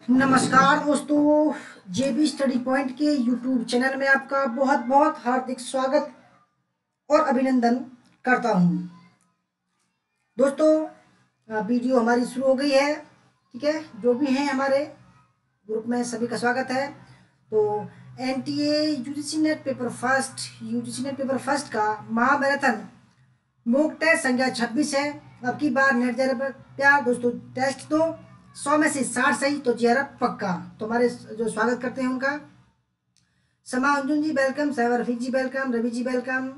नमस्कार दोस्तों, जेबी study point के यूट्यूब चैनल में आपका बहुत बहुत हार्दिक स्वागत और अभिनंदन करता हूं। दोस्तों, वीडियो हमारी शुरू हो गई है। ठीक है, जो भी हैं हमारे ग्रुप में सभी का स्वागत है। तो NTA UGC net paper first का महामैराथन मॉक टेस्ट संख्या 26 है। अब की बार नेट जरा प्यार दोस्तों, टेस्ट दो 100 में से 60 सही तो चेहरा पक्का। तो हमारे जो स्वागत करते हैं उनका समा अंजुन जी वेलकम, सहवर रफीक जी वेलकम, रवि जी वेलकम,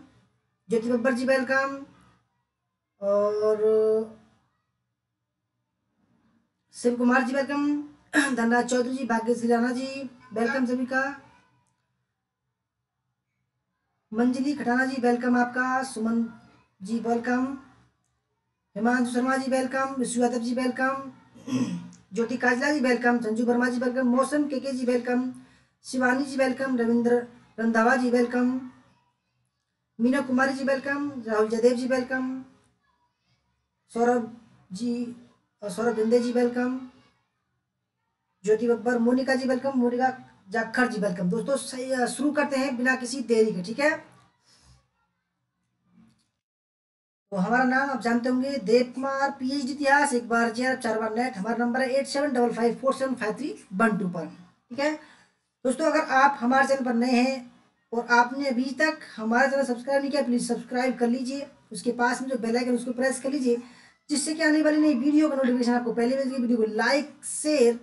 ज्योति बब्बर जी वेलकम और शिव कुमार जी वेलकम, धनराज चौधरी जी, भाग्यश्री राणा जी वेलकम सभी का, मंजली खटाना जी वेलकम आपका, सुमन जी वेलकम, हिमांशु शर्मा जी वेलकम, विश्व यादव जी वेलकम, ज्योति काजला जी वेलकम, संजू वर्मा जी वेलकम, मौसम के जी वेलकम, शिवानी जी वेलकम, रविंद्र रंधावा जी वेलकम, मीना कुमारी जी वेलकम, राहुल जयदेव जी वेलकम, सौरभ जी सौरभ बिंदे जी वेलकम, ज्योति बब्बर, मोनिका जी वेलकम, मोनिका जाखड़ जी वेलकम। दोस्तों शुरू करते हैं बिना किसी देरी के। ठीक है, तो हमारा नाम आप जानते होंगे, देव कुमार, पीएचडी इतिहास, एक बार जेआर 4 बार नेट। हमारा नंबर है 8755475312 पर। ठीक है दोस्तों, अगर आप हमारे चैनल पर नए हैं और आपने अभी तक हमारा चैनल सब्सक्राइब नहीं किया, प्लीज सब्सक्राइब कर लीजिए। उसके पास में जो बेल आइकन उसको प्रेस कर लीजिए, जिससे कि आने वाली नई वीडियो का नोटिफिकेशन आपको पहले मिल जाएगी। वीडियो को लाइक, शेयर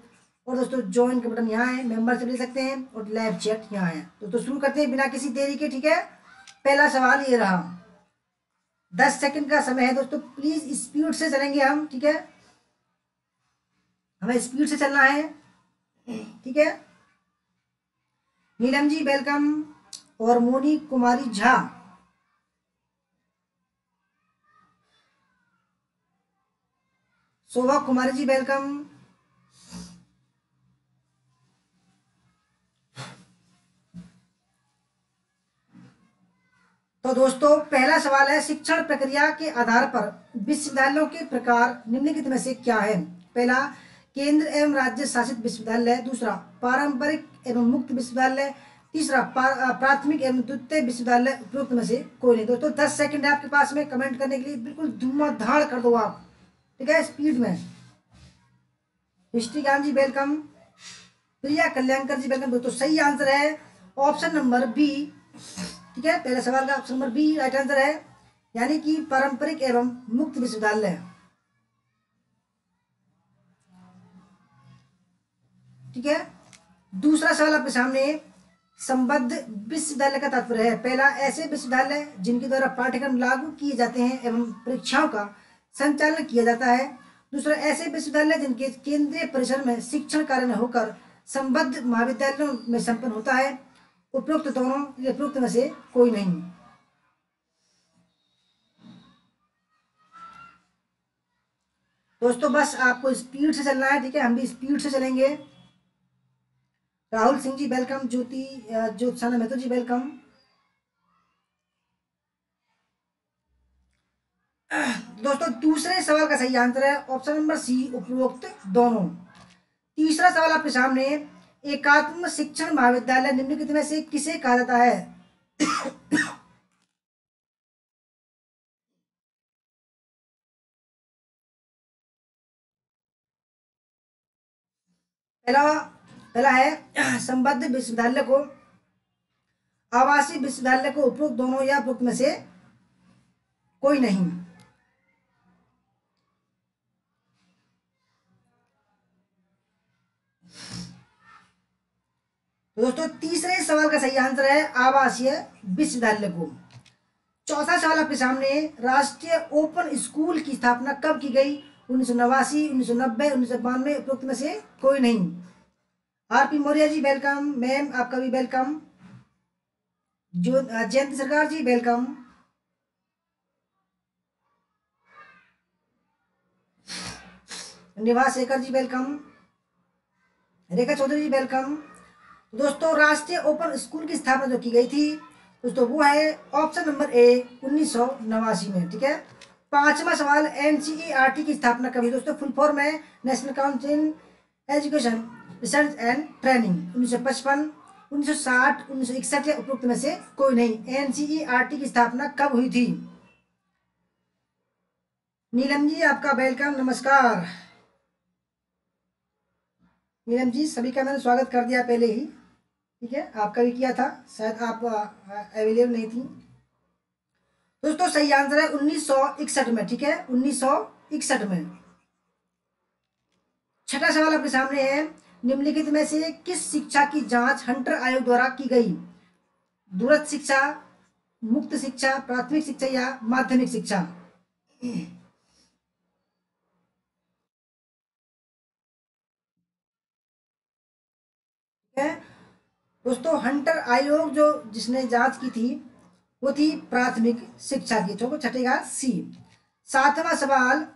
और दोस्तों ज्वाइन का बटन यहाँ है, मेंबर से ले सकते हैं और लाइव चैट यहाँ है। दोस्तों शुरू करते हैं बिना किसी देरी के। ठीक है, पहला सवाल ये रहा, 10 सेकंड का समय है दोस्तों, प्लीज स्पीड से चलेंगे हम। ठीक है, हमें स्पीड से चलना है। ठीक है, नीलम जी वेलकम और मोनी कुमारी झा, शोभा कुमारी जी वेलकम। तो दोस्तों पहला सवाल है, शिक्षण प्रक्रिया के आधार पर विश्वविद्यालयों के प्रकार निम्नलिखित में से क्या है? पहला, केंद्र एवं राज्य शासित विश्वविद्यालय। दूसरा, पारंपरिक एवं मुक्त विश्वविद्यालय। तीसरा, प्राथमिक एवं द्वितीय विश्वविद्यालय। उपरोक्त में से कोई नहीं। दोस्तों 10 सेकंड है आपके पास में कमेंट करने के लिए, बिल्कुल धुआंधार कर दो आप। ठीक है, स्पीड में। हिस्ट्री ज्ञान जी वेलकम, प्रिया कल्याणकर जी वेलकम। दोस्तों सही आंसर है ऑप्शन नंबर बी। ठीक है, पहले सवाल का option number B right answer है, यानी कि पारंपरिक एवं मुक्त विश्वविद्यालय। ठीक है, दूसरा सवाल आपके सामने, संबद्ध विश्वविद्यालय का तात्पर्य है। पहला, ऐसे विश्वविद्यालय जिनके द्वारा पाठ्यक्रम लागू किए जाते हैं एवं परीक्षाओं का संचालन किया जाता है। दूसरा, ऐसे विश्वविद्यालय जिनके केंद्रीय परिसर में शिक्षण कार्य होकर संबद्ध महाविद्यालयों में संपन्न होता है। उपरोक्त दोनों, उपरोक्त में से कोई नहीं। दोस्तों बस आपको स्पीड से चलना है। ठीक है, हम भी स्पीड से चलेंगे। राहुल सिंह जी वेलकम, ज्योत्साना मेहतो जी वेलकम। दोस्तों दूसरे सवाल का सही आंसर है ऑप्शन नंबर सी, उपरोक्त दोनों। तीसरा सवाल आपके सामने, एकात्म शिक्षण महाविद्यालय निम्नलिखित में से किसे कहा जाता है? पहला पहला है संबद्ध विश्वविद्यालय को, आवासीय विश्वविद्यालय को, उपरोक्त दोनों या उपरोक्त में से कोई नहीं। तो दोस्तों तीसरे सवाल का सही आंसर है आवासीय विश्वविद्यालय को। चौथा सवाल आपके सामने, राष्ट्रीय ओपन स्कूल की स्थापना कब की गई? 1989, 1990, 1992। उपरोक्त में से कोई नहीं। RP Maurya ji welcome, ma'am आपका भी वेलकम, जो जयंती सरकार जी वेलकम, निवास शेखर जी वेलकम, रेखा चौधरी जी वेलकम। दोस्तों राष्ट्रीय ओपन स्कूल की स्थापना जो की गई थी दोस्तों वो है ऑप्शन नंबर ए, 1989 में। ठीक है, पांचवा सवाल, एनसीईआरटी की स्थापना कब हुई? दोस्तों फुल फॉर्म है national council education research and training 1955, 1960, 1961 या उपरोक्त में से कोई नहीं। एनसीईआरटी की स्थापना कब हुई थी? नीलम जी आपका वेलकम, नमस्कार। नीलम जी सभी का मैंने स्वागत कर दिया पहले ही, ठीक है, आपका भी किया था, शायद आप अवेलेबल नहीं थी। दोस्तों सही आंसर है 1961 में, ठीक है, 1961 में। छठा सवाल आपके सामने है, निम्नलिखित में से किस शिक्षा की जांच हंटर आयोग द्वारा की गई? दूरस्थ शिक्षा, मुक्त शिक्षा, प्राथमिक शिक्षा या माध्यमिक शिक्षा? है दोस्तों, हंटर आयोग जो जिसने जांच की थी वो थी प्राथमिक शिक्षा की, तो छठे का सी। सातवां सवाल,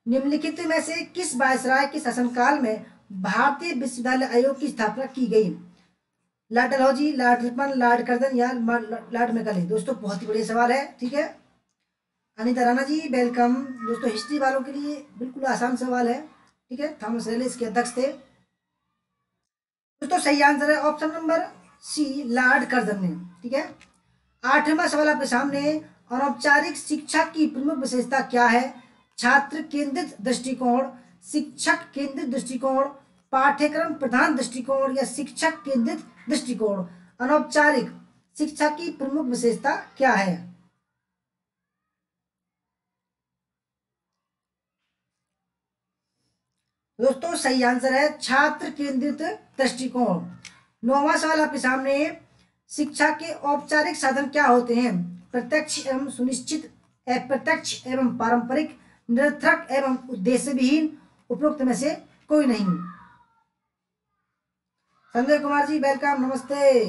निम्नलिखित में से किस वायसराय के शासनकाल में भारतीय विश्वविद्यालय आयोग की स्थापना की गई? Lord Dalhousie, Lord Ripon, Lord Curzon या लॉर्ड मैकाले? दोस्तों बहुत ही बढ़िया सवाल है, ठीक है। अनिता राणा जी वेलकम। दोस्तों हिस्ट्री वालों के लिए बिल्कुल आसान सवाल है, ठीक है। थॉमस रेले इसके अध्यक्ष थे। दोस्तों सही आंसर है option number C, lord Curzon ने, ठीक है। आठवां सवाल आपके सामने, अनौपचारिक शिक्षा की प्रमुख विशेषता क्या है? छात्र केंद्रित दृष्टिकोण, शिक्षक केंद्रित दृष्टिकोण, पाठ्यक्रम प्रधान दृष्टिकोण या शिक्षक केंद्रित दृष्टिकोण? अनौपचारिक शिक्षा की प्रमुख विशेषता क्या है? दोस्तों सही आंसर है छात्र केंद्रित दृष्टिकोण। नौवां सवाल आपके सामने, शिक्षा के औपचारिक साधन क्या होते हैं? प्रत्यक्ष एवं सुनिश्चित, अप्रत्यक्ष एवं पारंपरिक, निरर्थक एवं उद्देश्य विहीन, उपरोक्त में से कोई नहीं। संजय कुमार जी वेलकम, नमस्ते।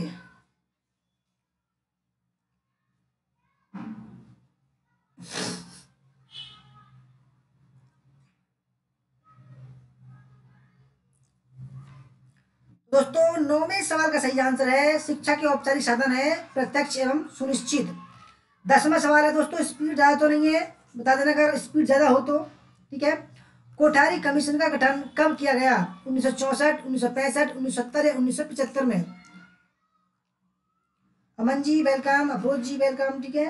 दोस्तों नौवें सवाल का सही आंसर है, शिक्षा के औपचारिक साधन है प्रत्यक्ष एवं सुनिश्चित। 10वां सवाल है दोस्तों, स्पीड ज्यादा तो नहीं है, बता देना अगर स्पीड ज्यादा हो तो, ठीक है। कोठारी कमीशन का गठन कब किया गया? 1964, 1965, 1970 या 1975 में? अमन जी वेलकम, अफरोज जी वेलकम, ठीक है।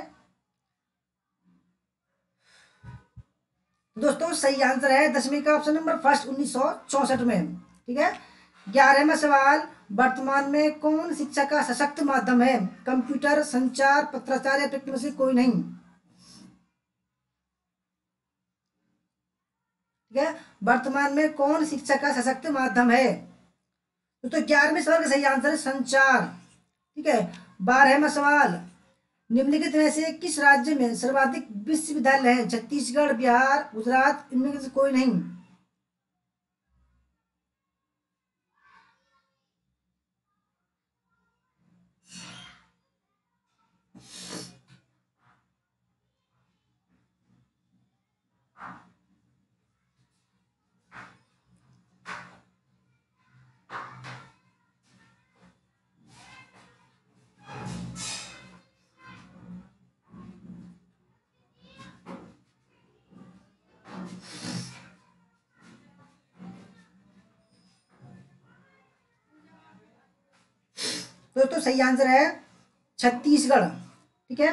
दोस्तों सही आंसर है 10वीं का ऑप्शन नंबर फर्स्ट, 1964 में, ठीक है। 11वां सवाल, वर्तमान में कौन शिक्षा का सशक्त माध्यम है? कंप्यूटर, संचार, पत्राचार या टेक्नोलॉजी? कोई नहीं, ठीक है। वर्तमान में कौन शिक्षा का सशक्त माध्यम है? तो 11वें सवाल का सही आंसर है संचार, ठीक है। 12वां सवाल, निम्नलिखित में से किस राज्य में सर्वाधिक विश्वविद्यालय है? छत्तीसगढ़, बिहार, गुजरात, इनमें से कोई नहीं। दोस्तों सही आंसर है छत्तीसगढ़, ठीक है।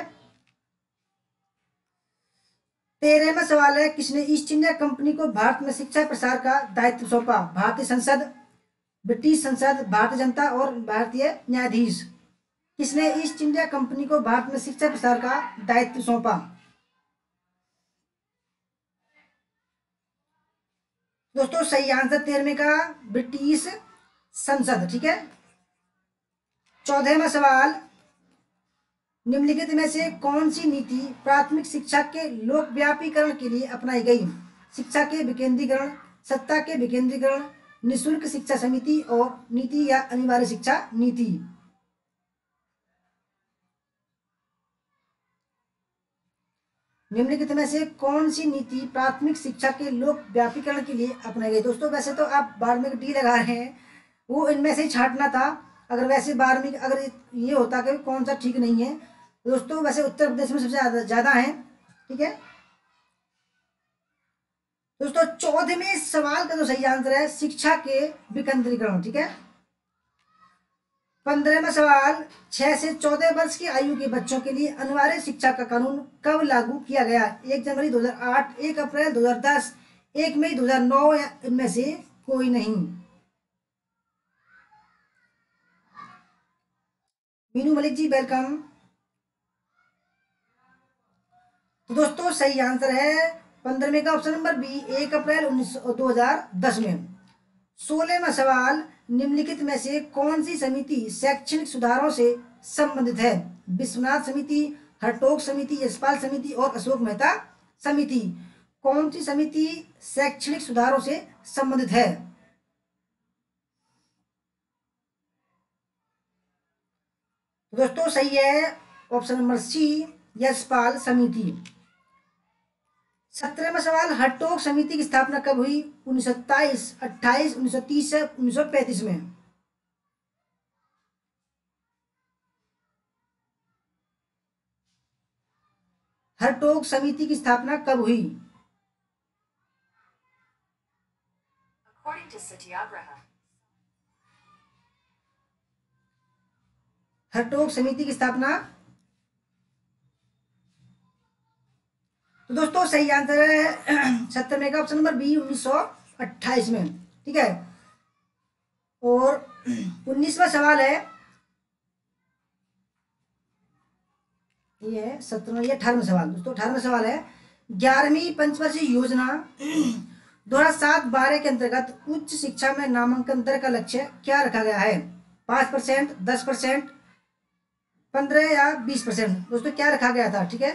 13वां सवाल है, किसने ईस्ट इंडिया कंपनी को भारत में शिक्षा प्रसार का दायित्व सौंपा? भारतीय संसद, ब्रिटिश संसद, भारतीय जनता और भारतीय न्यायाधीश? किसने ईस्ट इंडिया कंपनी को भारत में शिक्षा प्रसार का दायित्व सौंपा? दोस्तों सही आंसर 13वें का ब्रिटिश संसद, ठीक है। 14वां सवाल, निम्नलिखित में से कौन सी नीति प्राथमिक शिक्षा के लोकव्यापीकरण के लिए अपनाई गई? शिक्षा के विकेंद्रीकरण, सत्ता के विकेंद्रीकरण, निःशुल्क शिक्षा समिति और नीति या अनिवार्य शिक्षा नीति? निम्नलिखित में से कौन सी नीति प्राथमिक शिक्षा के लोक व्यापीकरण के लिए अपनाई गई? दोस्तों वैसे तो आप 12वीं में डी लगा रहे हैं, वो इनमें से छांटना था। अगर वैसे 12वीं अगर ये होता कि कौन सा ठीक नहीं है, दोस्तों वैसे उत्तर प्रदेश में सबसे ज्यादा है, ठीक है। दोस्तों 14वें सवाल का जो सही आंसर है शिक्षा के विकेंद्रीकरण। ठीक है। 15वां सवाल, 6 से 14 वर्ष की आयु के बच्चों के लिए अनिवार्य शिक्षा का कानून कब लागू किया गया? 1 जनवरी 2008, 1 अप्रैल 2010, 1 मई 2009 या इनमें से कोई नहीं? मीनू मलिक जी वेलकम। तो दोस्तों सही आंसर है 15वें का ऑप्शन नंबर बी, 1 अप्रैल 2010 में। 16वां सवाल, निम्नलिखित में से कौन सी समिति शैक्षणिक सुधारों से संबंधित है? विश्वनाथ समिति, हरटोक समिति, यशपाल समिति और अशोक मेहता समिति। कौन सी समिति शैक्षणिक सुधारों से संबंधित है? तो दोस्तों सही है ऑप्शन नंबर सी, यशपाल समिति। 17वां सवाल, हरटोक समिति की स्थापना कब हुई? 1927, 28, 1930 से 1935 में। हरटोक समिति की स्थापना कब हुई? हरटोक समिति की स्थापना। तो दोस्तों सही आंसर है 17वें का ऑप्शन नंबर बी, 1928 में। ठीक है। और 19वां सवाल है, ये है 17वां, ये 18वां सवाल। दोस्तों 18वां सवाल है, 11वीं पंचवर्षीय योजना 2007-12 के अंतर्गत उच्च शिक्षा में नामांकन दर का लक्ष्य क्या रखा गया है? 5%, 10%, 15 या 20%? दोस्तों क्या रखा गया था? ठीक है।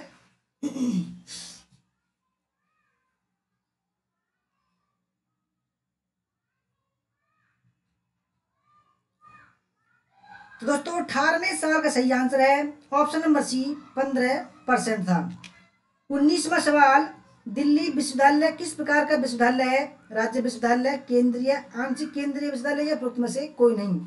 तो दोस्तों 18वें सवाल का सही आंसर है ऑप्शन नंबर सी, 15% था। 19वां सवाल, दिल्ली विश्वविद्यालय किस प्रकार का विश्वविद्यालय है? राज्य विश्वविद्यालय, केंद्रीय, आंशिक केंद्रीय विश्वविद्यालय या उपरोक्त में से कोई नहीं?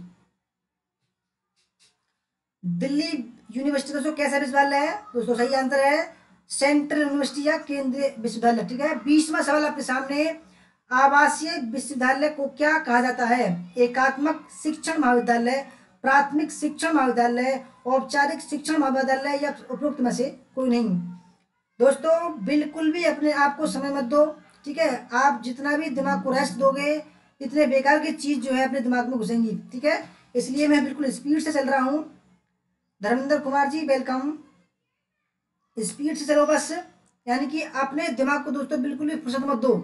दिल्ली यूनिवर्सिटी दोस्तों कैसा विश्वविद्यालय है? दोस्तों सही आंसर है सेंट्रल यूनिवर्सिटी या केंद्रीय विश्वविद्यालय। ठीक है। 20वां सवाल आपके सामने, आवासीय विश्वविद्यालय को क्या कहा जाता है? एकात्मक शिक्षण महाविद्यालय, प्राथमिक शिक्षण महाविद्यालय, औपचारिक शिक्षण महाविद्यालय या उपरोक्त में से कोई नहीं? दोस्तों बिल्कुल भी अपने आप को समय मत दो। ठीक है। आप जितना भी दिमाग को रेस्ट दोगे, इतने बेकार की चीज जो है अपने दिमाग में घुसेंगी। ठीक है। इसलिए मैं बिल्कुल स्पीड से चल रहा हूँ। धर्मेंद्र कुमार जी वेलकम। स्पीड से चलो बस, यानी कि अपने दिमाग को दोस्तों बिल्कुल भी फुर्सत मत दो।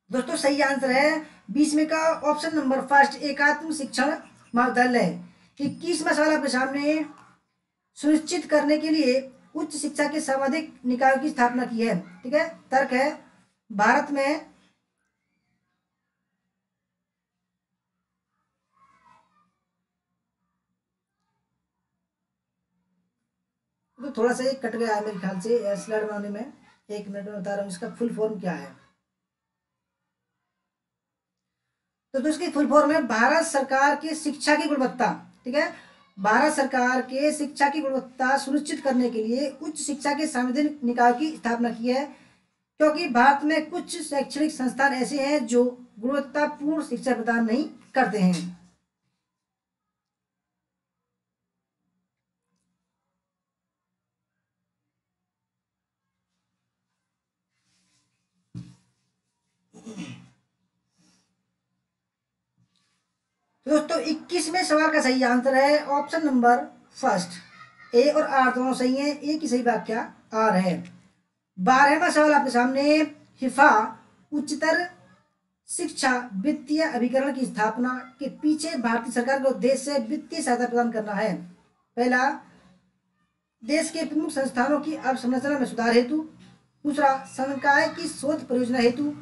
दोस्तों सही आंसर है 20वें का ऑप्शन नंबर फर्स्ट, एकात्म शिक्षण महाविद्यालय। 21वां सवाल आपके सामने, सुनिश्चित करने के लिए उच्च शिक्षा के सर्वाधिक निकायों की स्थापना की है? ठीक है। तर्क है, भारत में तो थोड़ा सा ये कट गया है मेरे ख्याल से स्लाइड बनाने में। 1 मिनट में बता रहा हूँ इसका फुल फॉर्म क्या है। तो इसकी फुल फॉर्म है भारत सरकार की शिक्षा की गुणवत्ता। ठीक है। भारत सरकार के शिक्षा की गुणवत्ता सुनिश्चित करने के लिए उच्च शिक्षा के संवैधानिक निकाय की स्थापना की है, क्योंकि भारत में कुछ शैक्षणिक संस्थान ऐसे हैं जो गुणवत्तापूर्ण शिक्षा प्रदान नहीं करते हैं। तो दोस्तों 21वें सवाल का सही आंसर है ऑप्शन नंबर फर्स्ट, ए और आर दोनों सही हैं। ए की सही व्याख्या आर है। 12वां सवाल आपके सामने, हिफा उच्चतर शिक्षा वित्तीय अभिकरण की स्थापना के पीछे भारतीय सरकार का उद्देश्य वित्तीय सहायता प्रदान करना है। पहला, देश के प्रमुख संस्थानों की अवसंरचना में सुधार हेतु। दूसरा, संकाय की शोध परियोजना हेतु।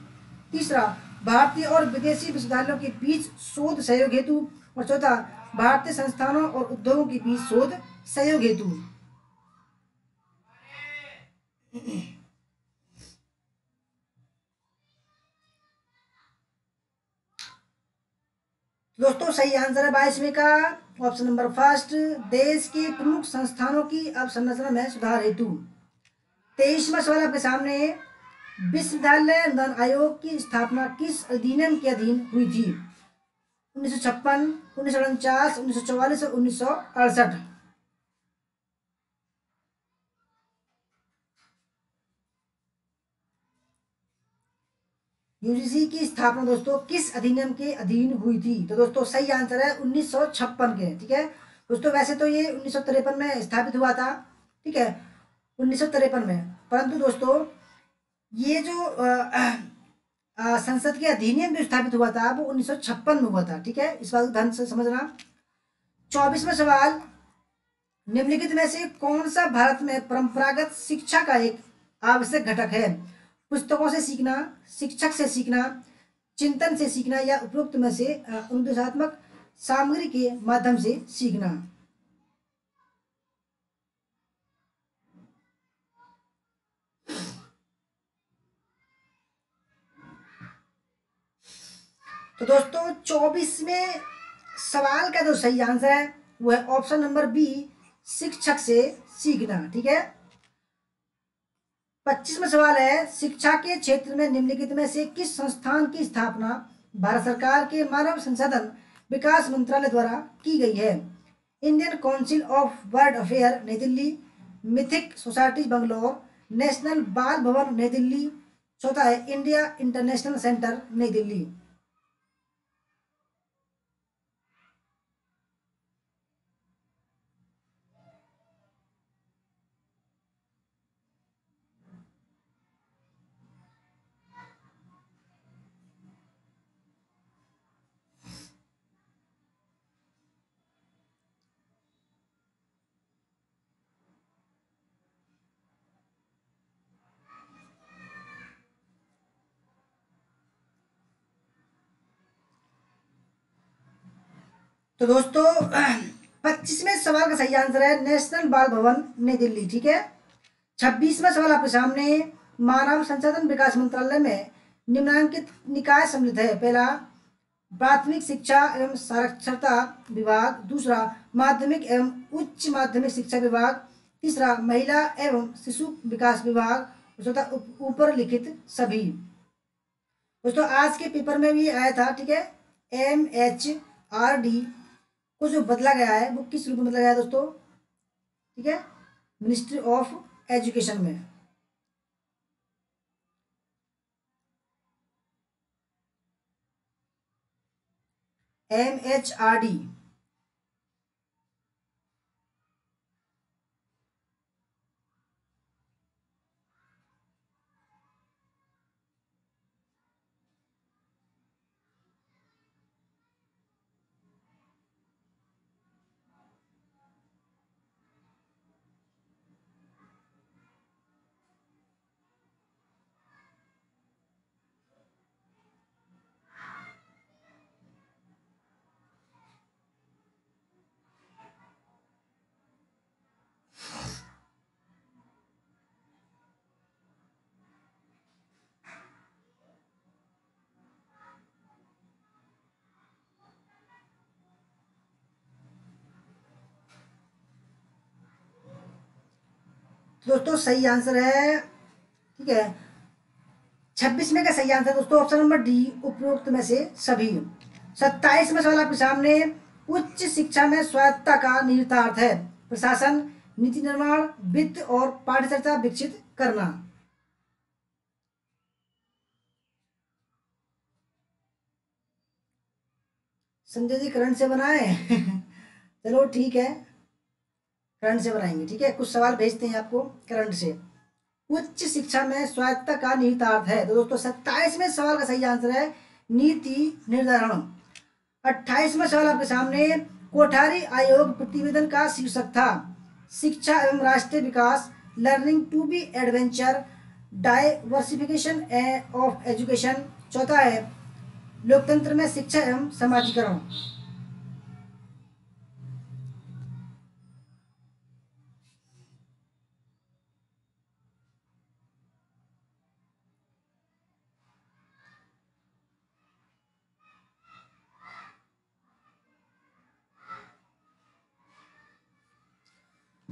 तीसरा, भारतीय और विदेशी विश्वविद्यालयों के बीच शोध सहयोग हेतु। और चौथा, भारतीय संस्थानों और उद्योगों के बीच शोध सहयोग हेतु। दोस्तों सही आंसर है 22वें का ऑप्शन नंबर फर्स्ट, देश के प्रमुख संस्थानों की अवसंरचना में सुधार हेतु। 23वां सवाल आपके सामने है, विश्वविद्यालय अनुदान आयोग की स्थापना किस अधिनियम के अधीन हुई थी? 1956, 1949, 1944 और 1968। यूजीसी की स्थापना दोस्तों किस अधिनियम के अधीन हुई थी? तो दोस्तों सही आंसर है 1956 के। ठीक है दोस्तों, वैसे तो ये 1953 में स्थापित हुआ था। ठीक है, 1953 में, परंतु दोस्तों ये जो संसद के अधिनियम जो स्थापित हुआ था वो 1956 में हुआ था। ठीक है, इस बात को ध्यान से समझना। 24वां सवाल, निम्नलिखित में से कौन सा भारत में परंपरागत शिक्षा का एक आवश्यक घटक है? पुस्तकों से सीखना, शिक्षक से सीखना, चिंतन से सीखना या उपरोक्त में से अनुदेशात्मक सामग्री के माध्यम से सीखना। तो दोस्तों 24वें सवाल का जो सही आंसर है वो है ऑप्शन नंबर बी, शिक्षक से सीखना। ठीक है, 25वां सवाल है, शिक्षा के क्षेत्र में निम्नलिखित में से किस संस्थान की स्थापना भारत सरकार के मानव संसाधन विकास मंत्रालय द्वारा की गई है? Indian council of world affair नई Delhi, mythic society Bangalore, national Bal Bhavan नई दिल्ली, चौथा है इंडिया इंटरनेशनल सेंटर नई दिल्ली। तो दोस्तों 25वें सवाल का सही आंसर है नेशनल बाल भवन नई दिल्ली। ठीक है, 26वां सवाल आपके सामने, मानव संसाधन विकास मंत्रालय में निम्नलिखित निकाय सम्मिलित है? पहला प्राथमिक शिक्षा एवं साक्षरता विभाग, दूसरा माध्यमिक एवं उच्च माध्यमिक शिक्षा विभाग, तीसरा महिला एवं शिशु विकास विभाग, चौथा ऊपर लिखित सभी। दोस्तों आज के पेपर में भी आया था। ठीक है, MHRD को जो बदला गया है वो किस रूप में बदला गया है दोस्तों? ठीक है, मिनिस्ट्री ऑफ एजुकेशन में। MHRD। दोस्तों सही आंसर है, ठीक है, 26 में का सही आंसर दोस्तों ऑप्शन नंबर डी, उपरोक्त में से सभी। 27वां सवाल आपके सामने, उच्च शिक्षा में स्वायत्तता का निहितार्थ है? प्रशासन, नीति निर्माण, वित्त और पाठ्यचर्या विकसित करना। संजय जी करंट से बनाए चलो ठीक है, करंट से बनाएंगे। ठीक है, कुछ सवाल भेजते हैं आपको करंट से। उच्च शिक्षा में स्वायत्तता का निहितार्थ है? तो दोस्तों 27वें सवाल का सही आंसर है नीति निर्धारण। 28वां सवाल आपके सामने, कोठारी आयोग प्रतिवेदन का शीर्षक था? शिक्षा एवं राष्ट्रीय विकास, learning to be adventure, diversification of education, चौथा है लोकतंत्र में शिक्षा एवं समाजीकरण।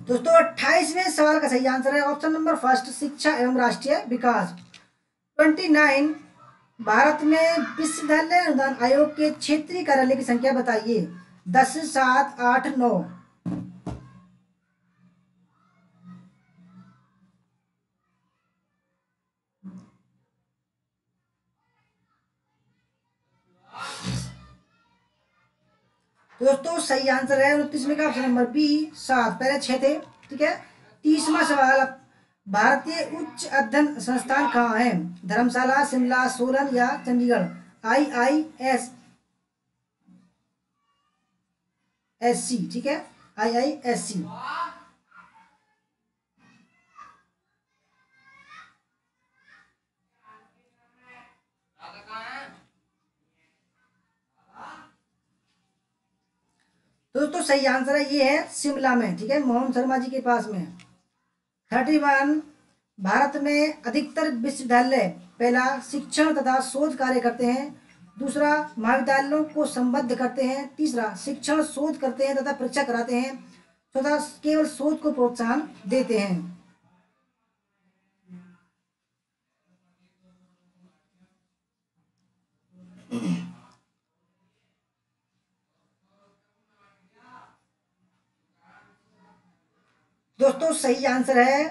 दोस्तों 28वें सवाल का सही आंसर है ऑप्शन नंबर फर्स्ट, शिक्षा एवं राष्ट्रीय विकास। 29, भारत में विश्वविद्यालय अनुदान आयोग के क्षेत्रीय कार्यालय की संख्या बताइए। 10, 7, 8, 9। दोस्तों सही आंसर है 29वें का ऑप्शन नंबर बी 7, पहले 6 थे। ठीक है। 30वां सवाल, भारतीय उच्च अध्ययन संस्थान कहाँ है? धर्मशाला, शिमला, सोलन या चंडीगढ़? IISc, ठीक है, IISc। दोस्तों सही आंसर है ये है शिमला में, ठीक है, मोहन शर्मा जी के पास में। 31, भारत में अधिकतर विश्वविद्यालय पहला शिक्षण तथा शोध कार्य करते हैं, दूसरा महाविद्यालयों को संबद्ध करते हैं, तीसरा शिक्षण शोध करते हैं तथा परीक्षा कराते हैं, चौथा केवल शोध को प्रोत्साहन देते हैं। दोस्तों सही आंसर है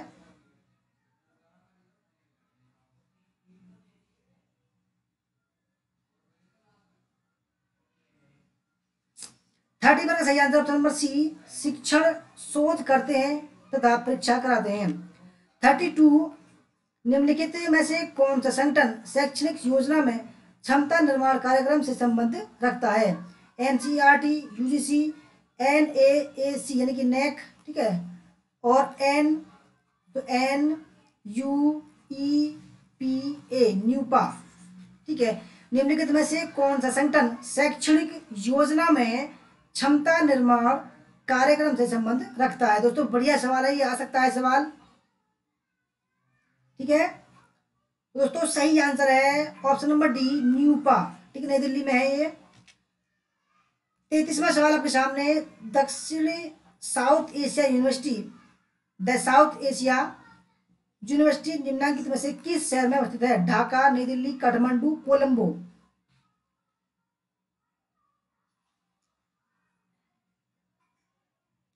थर्टी का सही आंसर ऑप्शन नंबर सी, शिक्षण शोध करते हैं तथा परीक्षा कराते हैं। 32, निम्नलिखित में से कौन सा संगठन शैक्षणिक योजना में क्षमता निर्माण कार्यक्रम से संबंध रखता है? NCERT, UGC, NAAC यानी कि नेक, ठीक है, और NUEPA न्यूपा, ठीक है। निम्नलिखित में से कौन सा संगठन शैक्षणिक योजना में क्षमता निर्माण कार्यक्रम से संबंध रखता है? दोस्तों बढ़िया सवाल है, ये आ सकता है सवाल, ठीक है। दोस्तों सही आंसर है ऑप्शन नंबर डी, न्यूपा, ठीक है, नई दिल्ली में है ये। 33वां सवाल आपके सामने, दक्षिणी south Asia university, the south Asia university निम्नलिखित में से किस शहर में अवस्थित है? ढाका, नई दिल्ली, काठमांडू, कोलंबो?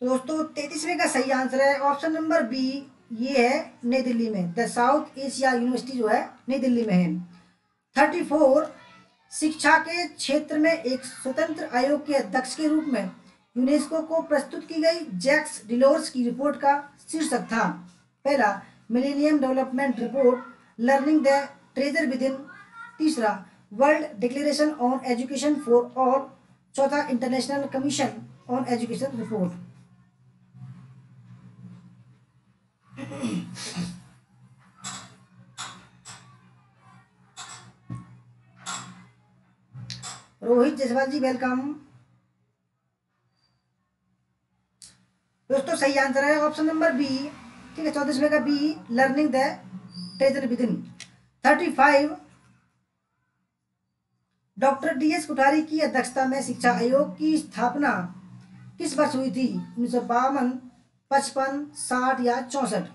तो दोस्तों 33वें का सही आंसर है ऑप्शन नंबर बी, ये है नई दिल्ली में, द साउथ एशिया यूनिवर्सिटी जो है नई दिल्ली में है। 34, शिक्षा के क्षेत्र में एक स्वतंत्र आयोग के अध्यक्ष के रूप में यूनेस्को को प्रस्तुत की गई जैक्स डिलोर्स की रिपोर्ट का शीर्षक था। पहला millennium development report, learning the treasure within, तीसरा world declaration on education for all, चौथा international commission on education report. Rohit Jaiswal ji welcome. दोस्तों सही आंसर है ऑप्शन नंबर बी, ठीक है, 34वें का B, learning the treasure within. 35, doctor DS Kothari की अध्यक्षता में शिक्षा आयोग की स्थापना किस वर्ष हुई थी? 1952, 55, 60 या 64?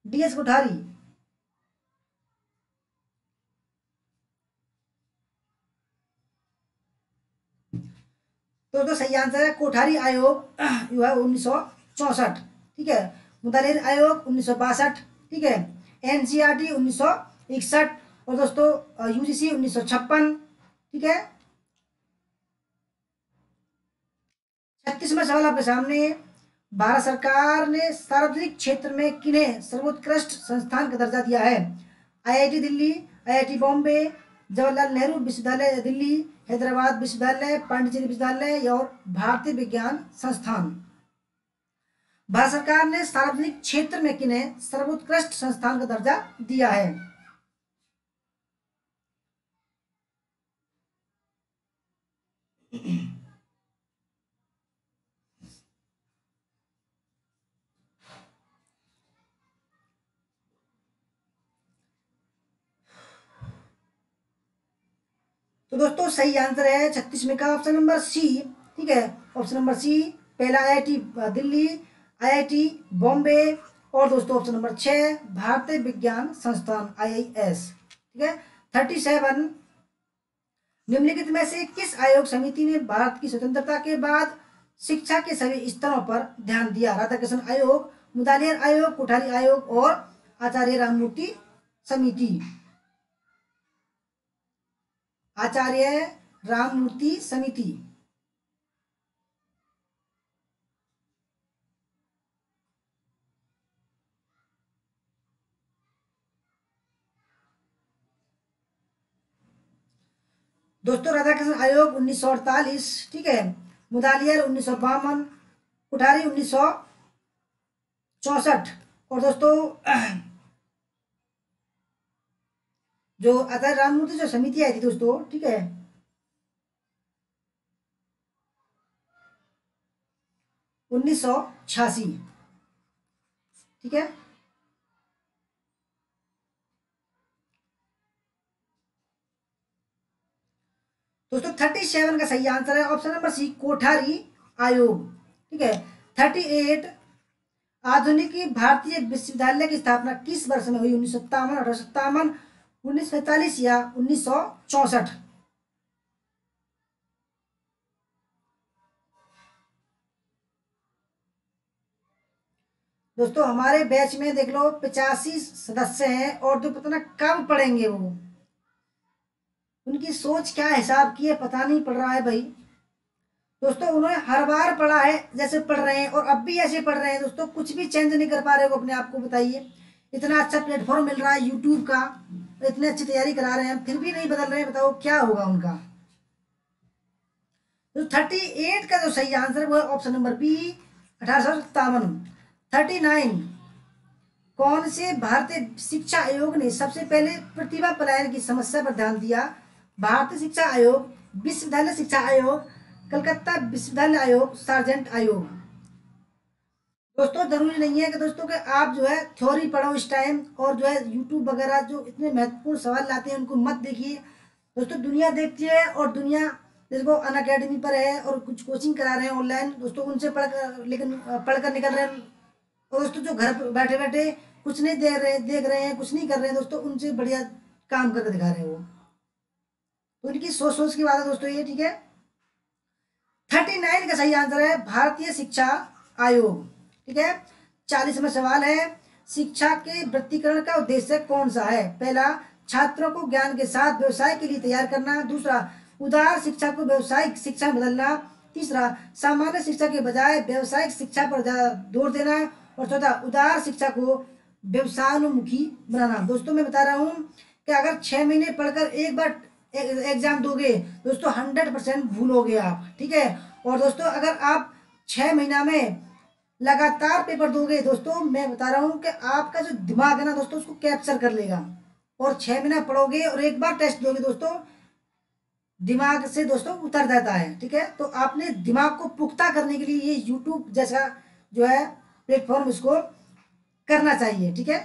DS कोठारी। तो सही आंसर है कोठारी आयोग जो है 1964, ठीक है, मुदालिर आयोग 1962, ठीक है, NCERT 1961 और दोस्तों UGC 1956, ठीक है। 36वां सवाल आपके सामने, भारत सरकार ने सार्वजनिक क्षेत्र में किन्हें सर्वोत्कृष्ट संस्थान का दर्जा दिया है? IIT दिल्ली, IIT बॉम्बे, जवाहरलाल नेहरू विश्वविद्यालय दिल्ली, हैदराबाद विश्वविद्यालय, पांडिचेरी विश्वविद्यालय और भारतीय विज्ञान संस्थान? भारत सरकार ने सार्वजनिक क्षेत्र में किन्हें सर्वोत्कृष्ट संस्थान का दर्जा दिया है? तो दोस्तों सही आंसर है 36 में का ऑप्शन नंबर सी, ठीक है, ऑप्शन नंबर सी, पहला IIT दिल्ली, IIT बॉम्बे, और दोस्तों ऑप्शन नंबर 6 भारतीय विज्ञान संस्थान IIS। ठीक है। 37 निम्नलिखित में से किस आयोग समिति ने भारत की स्वतंत्रता के बाद शिक्षा के सभी स्तरों पर ध्यान दिया? राधाकृष्ण आयोग, मुदालियर आयोग, कोठारी आयोग और आचार्य राममूर्ति समिति। आचार्य राममूर्ति समिति। दोस्तों राधाकृष्ण आयोग 1948, ठीक है, मुदालियर 1952, कुठारी 1964, और दोस्तों जो आचार्य राममूर्ति जो समिति आई थी दोस्तों, ठीक है, 1986। ठीक है। दोस्तों 37 का सही आंसर है ऑप्शन नंबर सी, कोठारी आयोग। ठीक है। 38 आधुनिक भारतीय विश्वविद्यालय की स्थापना किस वर्ष में हुई? 1957, 1857, 1945 या 1964? दोस्तों हमारे बैच में देख लो 85 सदस्य हैं, और जो पता ना कब पढ़ेंगे वो, उनकी सोच क्या हिसाब की है पता नहीं पड़ रहा है भाई। दोस्तों उन्होंने हर बार पढ़ा है जैसे पढ़ रहे हैं, और अब भी ऐसे पढ़ रहे हैं दोस्तों, कुछ भी चेंज नहीं कर पा रहे हो अपने आप को। बताइए, इतना अच्छा प्लेटफॉर्म मिल रहा है यूट्यूब का, इतनी अच्छी तैयारी करा रहे हैं, फिर भी नहीं बदल रहे हैं। बताओ क्या होगा उनका? तो 38 का जो सही आंसर वो है ऑप्शन नंबर बी, 1857। 39 कौन से भारतीय शिक्षा आयोग ने सबसे पहले प्रतिभा पलायन की समस्या पर ध्यान दिया? भारतीय शिक्षा आयोग, विश्वविद्यालय शिक्षा आयोग, कलकत्ता विश्वविद्यालय आयोग, सार्जेंट आयोग। दोस्तों जरूरी नहीं है कि दोस्तों के आप जो है थ्योरी पढ़ो इस टाइम, और जो है यूट्यूब वगैरह जो इतने महत्वपूर्ण सवाल लाते हैं उनको मत देखिए। दोस्तों दुनिया देखती है, और दुनिया देखो अन अकेडमी पर है और कुछ कोचिंग करा रहे हैं ऑनलाइन दोस्तों, उनसे पढ़कर, लेकिन पढ़कर निकल रहे हैं। और दोस्तों जो घर बैठे बैठे कुछ नहीं देख रहे हैं, कुछ नहीं कर रहे हैं दोस्तों, उनसे बढ़िया काम करके दिखा रहे हैं वो। तो उनकी सोच सोच की बात है दोस्तों ये। ठीक है। 39 का सही आंसर है भारतीय शिक्षा आयोग। ठीक है। 40वां सवाल है, शिक्षा के वृत्तीकरण का उद्देश्य कौन सा है? पहला, छात्रों को ज्ञान के साथ व्यवसाय के लिए तैयार करना। दूसरा, उदार शिक्षा को व्यावसायिक शिक्षा में बदलना। तीसरा, सामान्य शिक्षा के बजाय व्यावसायिक शिक्षा पर ज्यादा जोर देना। और चौथा, उदार शिक्षा को व्यवसायोन्मुखी बनाना। दोस्तों मैं बता रहा हूँ कि अगर 6 महीने पढ़कर एक बार एग्जाम दोगे दोस्तों 100% भूलोगे आप। ठीक है। और दोस्तों अगर आप 6 महीना में लगातार पेपर दोगे दोस्तों, मैं बता रहा हूँ कि आपका जो दिमाग है ना दोस्तों उसको कैप्चर कर लेगा। और 6 महीना पढ़ोगे और एक बार टेस्ट दोगे दोस्तों, दिमाग से दोस्तों उतर जाता है। ठीक है। तो आपने दिमाग को पुख्ता करने के लिए ये यूट्यूब जैसा जो है प्लेटफॉर्म इसको करना चाहिए। ठीक है।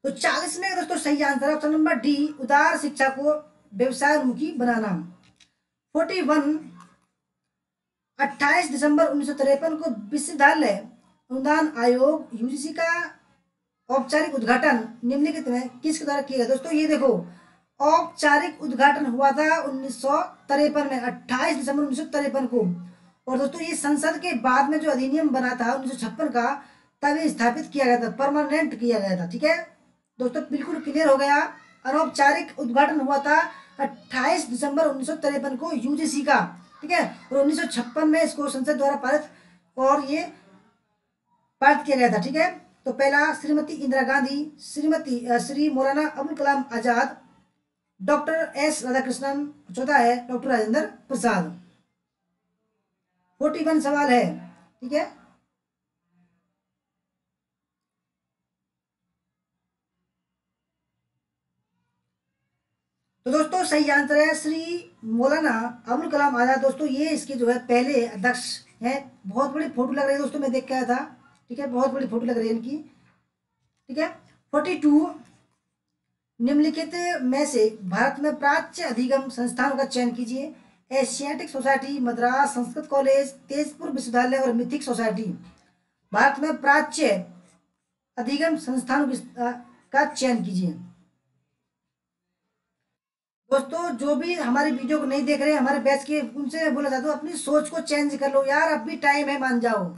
तो 40 में दोस्तों सही आंसर ऑप्शन नंबर डी, उदार शिक्षा को व्यवसायोन्मुखी बनाना। 41 28 दिसंबर 1953 को विश्वविद्यालय अनुदान आयोग यूजीसी का औपचारिक उद्घाटन निम्नलिखित में किसके द्वारा किया गया? दोस्तों ये देखो, औपचारिक उद्घाटन हुआ था 1953 में, 28 दिसंबर 1953 को। और दोस्तों ये संसद के बाद में जो अधिनियम बना था 1956 का, तभी स्थापित किया गया था, परमानेंट किया गया था। ठीक है दोस्तों, बिल्कुल क्लियर हो गया। अनौपचारिक उद्घाटन हुआ था 28 दिसंबर 1953 को यूजीसी का। ठीक है। और 1956 में इसको संसद द्वारा पारित किया गया था। ठीक है। तो पहला, श्रीमती इंदिरा गांधी, श्री मौलाना अबुल कलाम आजाद, डॉक्टर एस राधाकृष्णन, चौथा है डॉक्टर राजेंद्र प्रसाद। 41 सवाल है। ठीक है। तो दोस्तों सही आंसर है श्री मौलाना अबुल कलाम आजाद। दोस्तों ये इसके जो है पहले अध्यक्ष हैं। बहुत बड़ी फोटो लग रही है दोस्तों, मैं देख के आया था। ठीक है। बहुत बड़ी फोटो लग रही है इनकी। ठीक है। 42 निम्नलिखित में से भारत में प्राच्य अधिगम संस्थानों का चयन कीजिए। Asiatic society, Madras Sanskrit college, Tezpur विश्वविद्यालय और मिथिक सोसाइटी। भारत में प्राच्य अधिगम संस्थानों का चयन कीजिए। दोस्तों जो भी हमारी वीडियो को नहीं देख रहे हमारे बैच के, उनसे बोला जाता है अपनी सोच को चेंज कर लो यार, अब भी टाइम है, मान जाओ।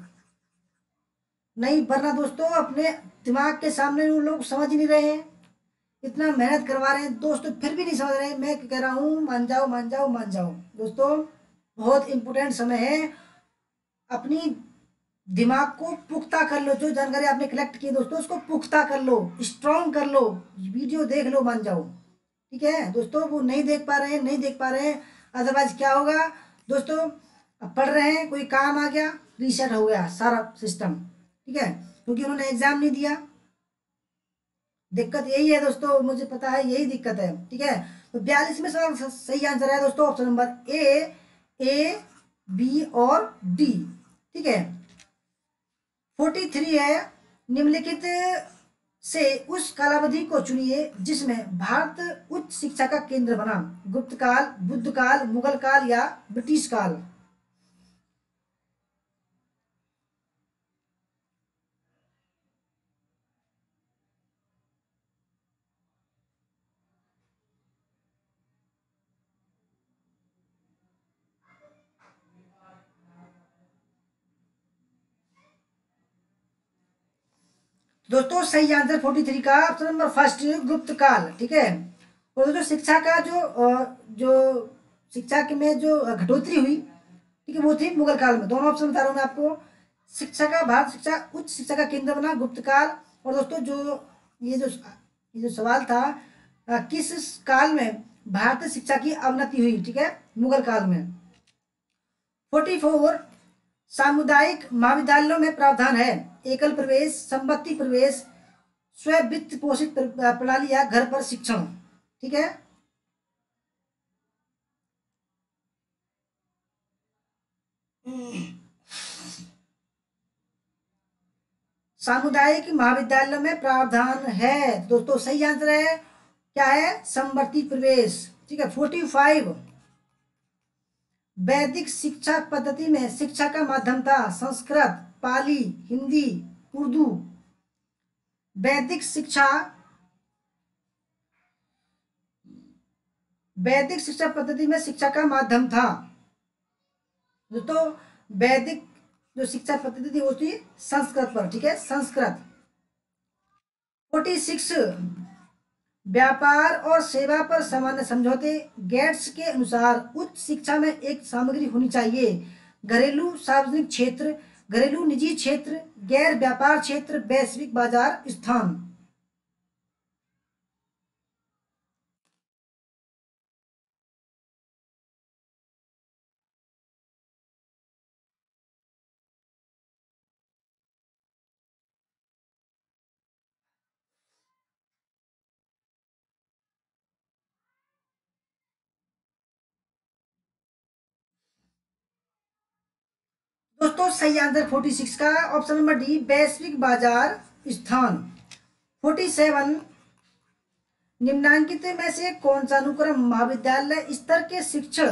नहीं वरना दोस्तों अपने दिमाग के सामने वो लोग समझ ही नहीं रहे हैं, इतना मेहनत करवा रहे हैं दोस्तों, फिर भी नहीं समझ रहे। मैं कह रहा हूँ मान जाओ मान जाओ मान जाओ दोस्तों, बहुत इंपॉर्टेंट समय है। अपनी दिमाग को पुख्ता कर लो, जो जानकारी आपने कलेक्ट की दोस्तों उसको पुख्ता कर लो, स्ट्रॉन्ग कर लो, वीडियो देख लो, मान जाओ। ठीक है दोस्तों, वो नहीं देख पा रहे हैं, नहीं देख पा रहे हैं, अदरवाइज क्या होगा दोस्तों, अब पढ़ रहे हैं, कोई काम आ गया, रीसेट हो गया सारा सिस्टम। ठीक है, क्योंकि उन्होंने एग्जाम नहीं दिया। दिक्कत यही है दोस्तों, मुझे पता है यही दिक्कत है। ठीक है, तो 42 में सवाल सही आंसर है दोस्तों ऑप्शन नंबर ए, बी और डी। ठीक है, 43 है, निम्नलिखित से उस कालावधि को चुनिए जिसमें भारत उच्च शिक्षा का केंद्र बना। गुप्त काल, बुद्ध काल, मुगल काल या ब्रिटिश काल। दोस्तों सही आंसर 43 का ऑप्शन नंबर फर्स्ट, गुप्त काल। ठीक है, और दोस्तों शिक्षा का जो शिक्षा के में जो घटोतरी हुई, ठीक है, वो थी मुगल काल में। दोनों ऑप्शन बता रहा हूँ मैं आपको। शिक्षा का, भारत शिक्षा उच्च शिक्षा का केंद्र बना, गुप्त काल। और दोस्तों जो ये जो सवाल था, किस काल में भारतीय शिक्षा की अवनति हुई, ठीक है, मुगल काल में। 44, सामुदायिक महाविद्यालयों में प्रावधान है एकल प्रवेश, संपत्ति प्रवेश, स्व वित्त पोषित प्रणाली या घर पर शिक्षण। ठीक है, सामुदायिक महाविद्यालयों में प्रावधान है दोस्तों, सही आंसर है क्या है, समवर्ती प्रवेश। ठीक है, 45, वैदिक शिक्षा पद्धति में शिक्षा का माध्यम था संस्कृत, पाली, हिंदी, उर्दू। वैदिक शिक्षा, वैदिक शिक्षा पद्धति में शिक्षा का माध्यम था दोस्तों, वैदिक जो शिक्षा पद्धति थी वो थी संस्कृत पर। ठीक है, संस्कृत। 46, व्यापार और सेवा पर सामान्य समझौते। गेट्स के अनुसार उच्च शिक्षा में एक सामग्री होनी चाहिए, घरेलू सार्वजनिक क्षेत्र, घरेलू निजी क्षेत्र, गैर व्यापार क्षेत्र, वैश्विक बाजार स्थान। दोस्तों सही आंसर 46 का ऑप्शन नंबर डी, वैश्विक बाजार स्थान। 47, निम्नांकित में से कौन सा अनुक्रम महाविद्यालय स्तर के शिक्षण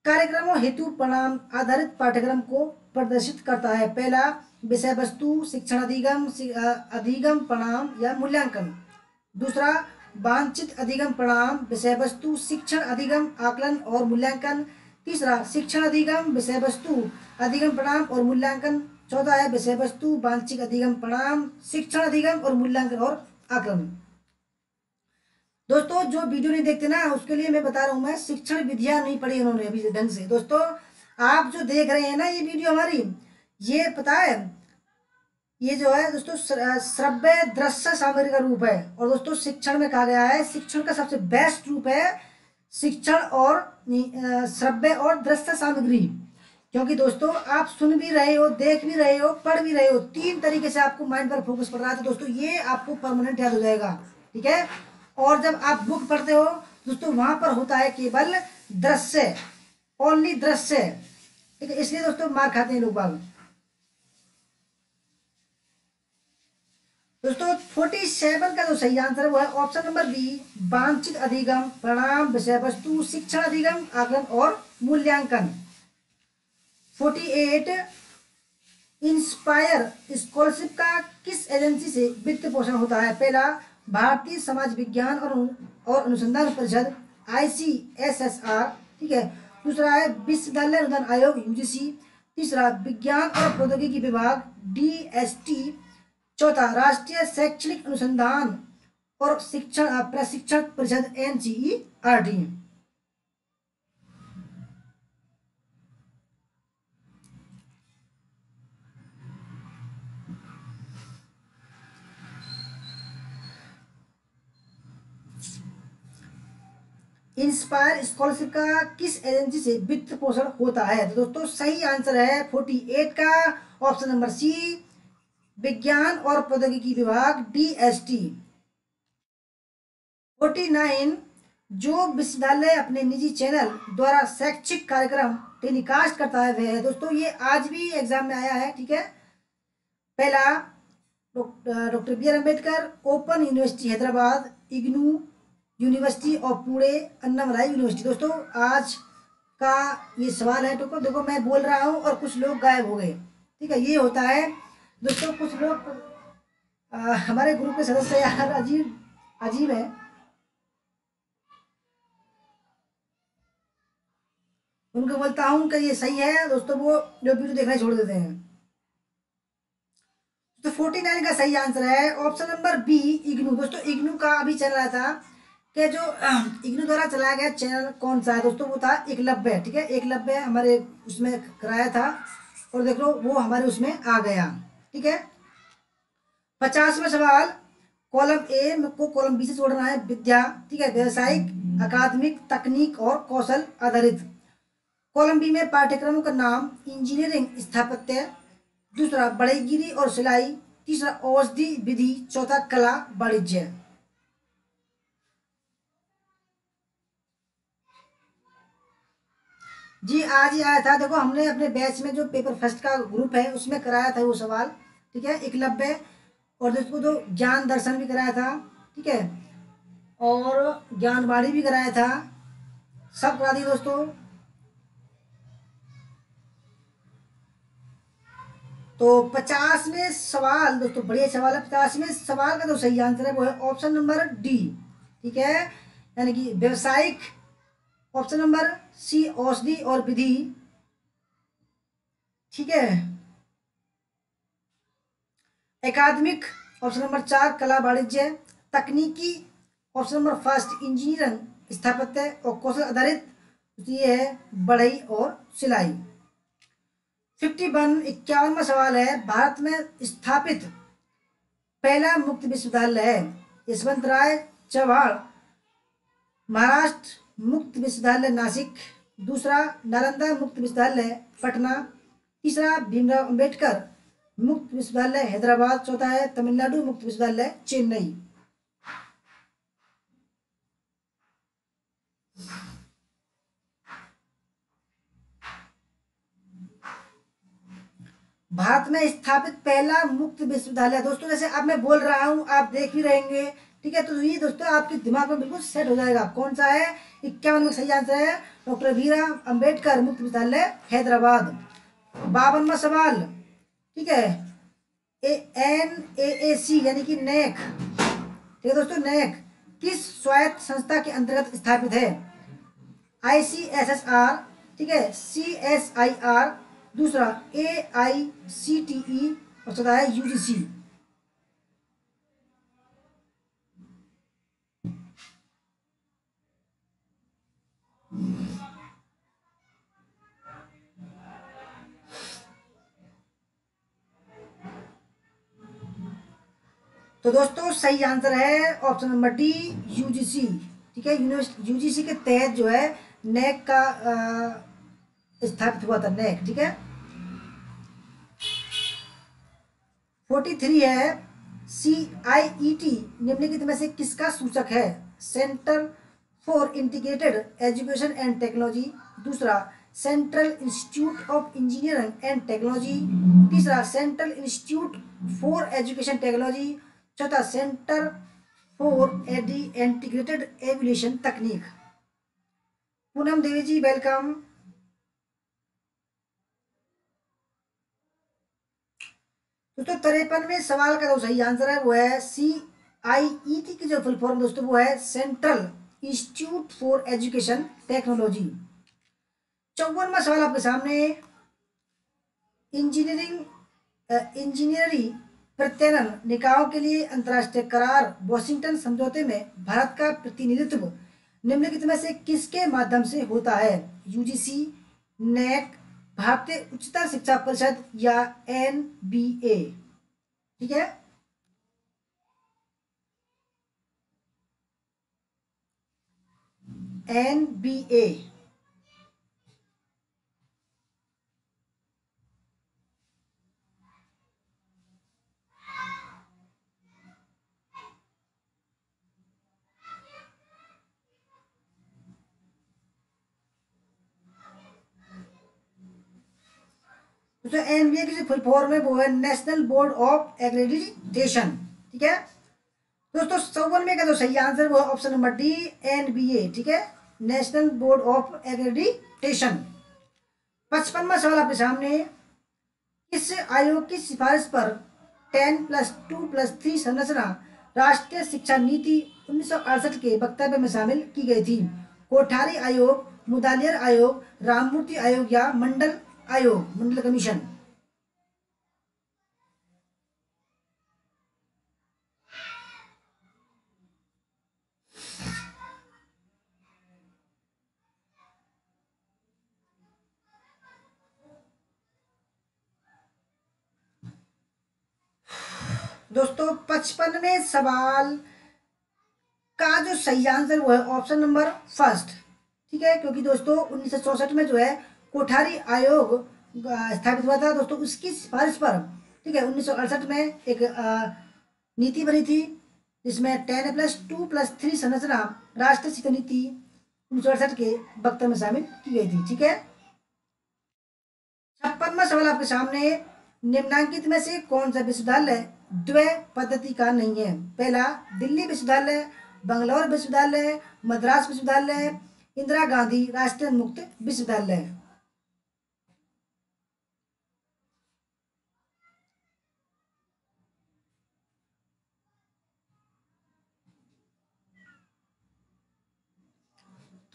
कार्यक्रमों हेतु परिणाम आधारित पाठ्यक्रम को प्रदर्शित करता है। पहला, विषय वस्तु, शिक्षण अधिगम, अधिगम परिणाम या मूल्यांकन। दूसरा, वांछित अधिगम परिणाम, विषय वस्तु, शिक्षण अधिगम, आकलन और मूल्यांकन। तीसरा, शिक्षण अधिगम, विषय वस्तु, अधिगम परिणाम और मूल्यांकन। चौथा है विषय वस्तु, वांछित अधिगम परिणाम, शिक्षण अधिगम और मूल्यांकन और आकलन। दोस्तों जो वीडियो नहीं देखते ना उसके लिए मैं बता रहा हूँ, मैं शिक्षण विधियां नहीं पढ़ी उन्होंने अभी ढंग से। दोस्तों आप जो देख रहे हैं ना ये वीडियो हमारी, ये पता है ये जो है दोस्तों श्रव्य दृश्य सामग्री का रूप है। और दोस्तों शिक्षण में कहा गया है शिक्षण का सबसे बेस्ट रूप है शिक्षण और श्रव्य और दृश्य सामग्री। क्योंकि दोस्तों आप सुन भी रहे हो, देख भी रहे हो, पढ़ भी रहे हो, तीन तरीके से आपको माइंड पर फोकस पड़ रहा है। तो दोस्तों ये आपको परमानेंट याद हो जाएगा। ठीक है, और जब आप बुक पढ़ते हो दोस्तों वहां पर होता है केवल दृश्य, ओनली दृश्य। ठीक है, इसलिए दोस्तों मार खाते हैं लोग बाग। दोस्तों 47 का जो सही आंसर है वो है ऑप्शन नंबर बी, वांछित अधिगम, परिणाम, विषय वस्तु, शिक्षण अधिगम, आकलन और मूल्यांकन। 48, इंस्पायर स्कॉलरशिप का किस एजेंसी से वित्त पोषण होता है? पहला, भारतीय समाज विज्ञान और अनुसंधान परिषद, ICSSR, ठीक है। दूसरा है विश्वविद्यालय अनुदान आयोग, UGC। तीसरा, विज्ञान और प्रौद्योगिकी विभाग, DST। चौथा, राष्ट्रीय शैक्षणिक अनुसंधान और शिक्षण प्रशिक्षण परिषद, NCERT। इंस्पायर स्कॉलरशिप का किस एजेंसी से वित्त पोषण होता है? तो दोस्तों सही आंसर है 48 का ऑप्शन नंबर सी, विज्ञान और प्रौद्योगिकी विभाग, DST। 49, जो विश्वविद्यालय अपने निजी चैनल द्वारा शैक्षिक कार्यक्रम टेलीकास्ट करता है वह है। दोस्तों ये आज भी एग्जाम में आया है, ठीक है। पहला, doctor B R Ambedkar Open University Hyderabad, IGNOU University of Pune, Annamalai University. दोस्तों आज का ये सवाल है। तो देखो मैं बोल रहा हूँ और कुछ लोग गायब हो गए, ठीक है। ये होता है दोस्तों, कुछ लोग हमारे ग्रुप के सदस्य यार अजीब अजीब है। उनको बोलता हूँ कि ये सही है दोस्तों, वो जो वीडियो देखना छोड़ देते हैं। तो 49 का सही आंसर है ऑप्शन नंबर बी, इग्नू। दोस्तों इग्नू का अभी चल रहा था कि जो इग्नू द्वारा चलाया गया चैनल कौन सा है दोस्तों, वो था एकलव्य, ठीक है। एकलव्य हमारे उसमें कराया था और देख लो वो हमारे उसमें आ गया, ठीक है। 50वां सवाल, कॉलम ए को कॉलम बी से जोड़ना है। विद्या, ठीक है, व्यवसायिक, अकादमिक, तकनीक और कौशल आधारित। कॉलम बी में पाठ्यक्रमों का नाम इंजीनियरिंग, स्थापत्य। दूसरा, बढ़ईगिरी और सिलाई। तीसरा, औषधि विधि। चौथा, कला वाणिज्य। जी आज ही आया था। देखो हमने अपने बैच में जो पेपर फर्स्ट का ग्रुप है उसमें कराया था वो सवाल, ठीक है। एकलव्य और दोस्तों जो ज्ञान दर्शन भी कराया था, ठीक है, और ज्ञानवाणी भी कराया था, सब करा दिए दोस्तों। तो 50वें सवाल दोस्तों, बढ़िया सवाल है। 50वें सवाल का जो सही आंसर है वो है ऑप्शन नंबर डी, ठीक है, यानी कि व्यवसायिक। ऑप्शन नंबर सी, औषधि और विधि, ठीक है। एकादमिक, ऑप्शन नंबर 4, कला वाणिज्य। तकनीकी, ऑप्शन नंबर फर्स्ट, इंजीनियरिंग, स्थापत्य और कौशल आधारित, ये है बढ़ई और सिलाई। 51, 51वां सवाल है, भारत में स्थापित पहला मुक्त विश्वविद्यालय है। यशवंत राय चव्हाण महाराष्ट्र मुक्त विश्वविद्यालय नासिक। दूसरा, नालंदा मुक्त विश्वविद्यालय पटना। तीसरा, भीमराव अंबेडकर मुक्त विश्वविद्यालय हैदराबाद। चौथा है तमिलनाडु मुक्त विश्वविद्यालय चेन्नई। भारत में स्थापित पहला मुक्त विश्वविद्यालय दोस्तों, जैसे अब मैं बोल रहा हूं आप देख भी रहेंगे, ठीक है। तो ये दोस्तों आपके दिमाग में बिल्कुल सेट हो जाएगा कौन सा है। 51 में सही आंसर है डॉक्टर भीमराव अंबेडकर मुक्त विश्वविद्यालय हैदराबाद। 52वां सवाल, ठीक है, NAAC यानी कि नेक, ठीक है दोस्तों, नेक किस स्वायत्त संस्था के अंतर्गत स्थापित है? ICSSR, ठीक है, CSIR। दूसरा, AICTE और चौथा है UGC। तो दोस्तों सही आंसर है ऑप्शन नंबर डी, UGC, ठीक है। UGC के तहत जो है नेक का स्थापित हुआ था, नेक, ठीक है। 43 है, CIET निम्नलिखित में से किसका सूचक है? Centre for integrated education and technology. दूसरा, central institute of engineering and technology. तीसरा, central institute for education technology. चौथा सेंटर फॉर इंटीग्रेटेड एविएशन तकनीक। पूनम देवी जी वेलकम। दोस्तों 53वें सवाल का जो सही आंसर है वो है CIET की जो फुल फॉर्म दोस्तों वो है central institute for education technology. 54वां सवाल आपके सामने, इंजीनियरिंग प्रत्ययन निकायों के लिए अंतर्राष्ट्रीय करार वॉशिंगटन समझौते में भारत का प्रतिनिधित्व निम्नलिखित में से किसके माध्यम से होता है? UGC, नेक, भारतीय उच्चतर शिक्षा परिषद या NBA। ठीक है, NBA। तो NBA की जो फुल फॉर्म है वो है नेशनल बोर्ड ऑफ एक्रेडिटेशन। ठीक है दोस्तों, 54वें का जो सही आंसर वो है ऑप्शन नंबर डी, NBA। ठीक है, नेशनल बोर्ड ऑफ एक्रेडिटेशन। 55वां सवाल आपके सामने, किस आयोग की सिफारिश पर 10+2+3 संरचना राष्ट्रीय शिक्षा नीति 1968 के वक्तव्य में शामिल की गई थी? कोठारी आयोग, मुदालियर आयोग, राममूर्ति आयोग या मंडल आयोग, मंडल कमीशन। दोस्तों 55वें सवाल का जो सही आंसर वो है ऑप्शन नंबर फर्स्ट। ठीक है, क्योंकि दोस्तों 1964 में जो है कोठारी आयोग स्थापित हुआ था दोस्तों, उसकी सिफारिश पर। ठीक है, 1968 में एक नीति बनी थी जिसमें 10+2+3 संरचना राष्ट्रीय शिक्षा नीति 1968 के वक्तव्य में शामिल की गई थी। ठीक है, 56वां सवाल आपके सामने, निम्नांकित में से कौन सा विश्वविद्यालय द्वय पद्धति का नहीं है? पहला दिल्ली विश्वविद्यालय, बंगलौर विश्वविद्यालय, मद्रास विश्वविद्यालय, इंदिरा गांधी राष्ट्रीय मुक्त विश्वविद्यालय।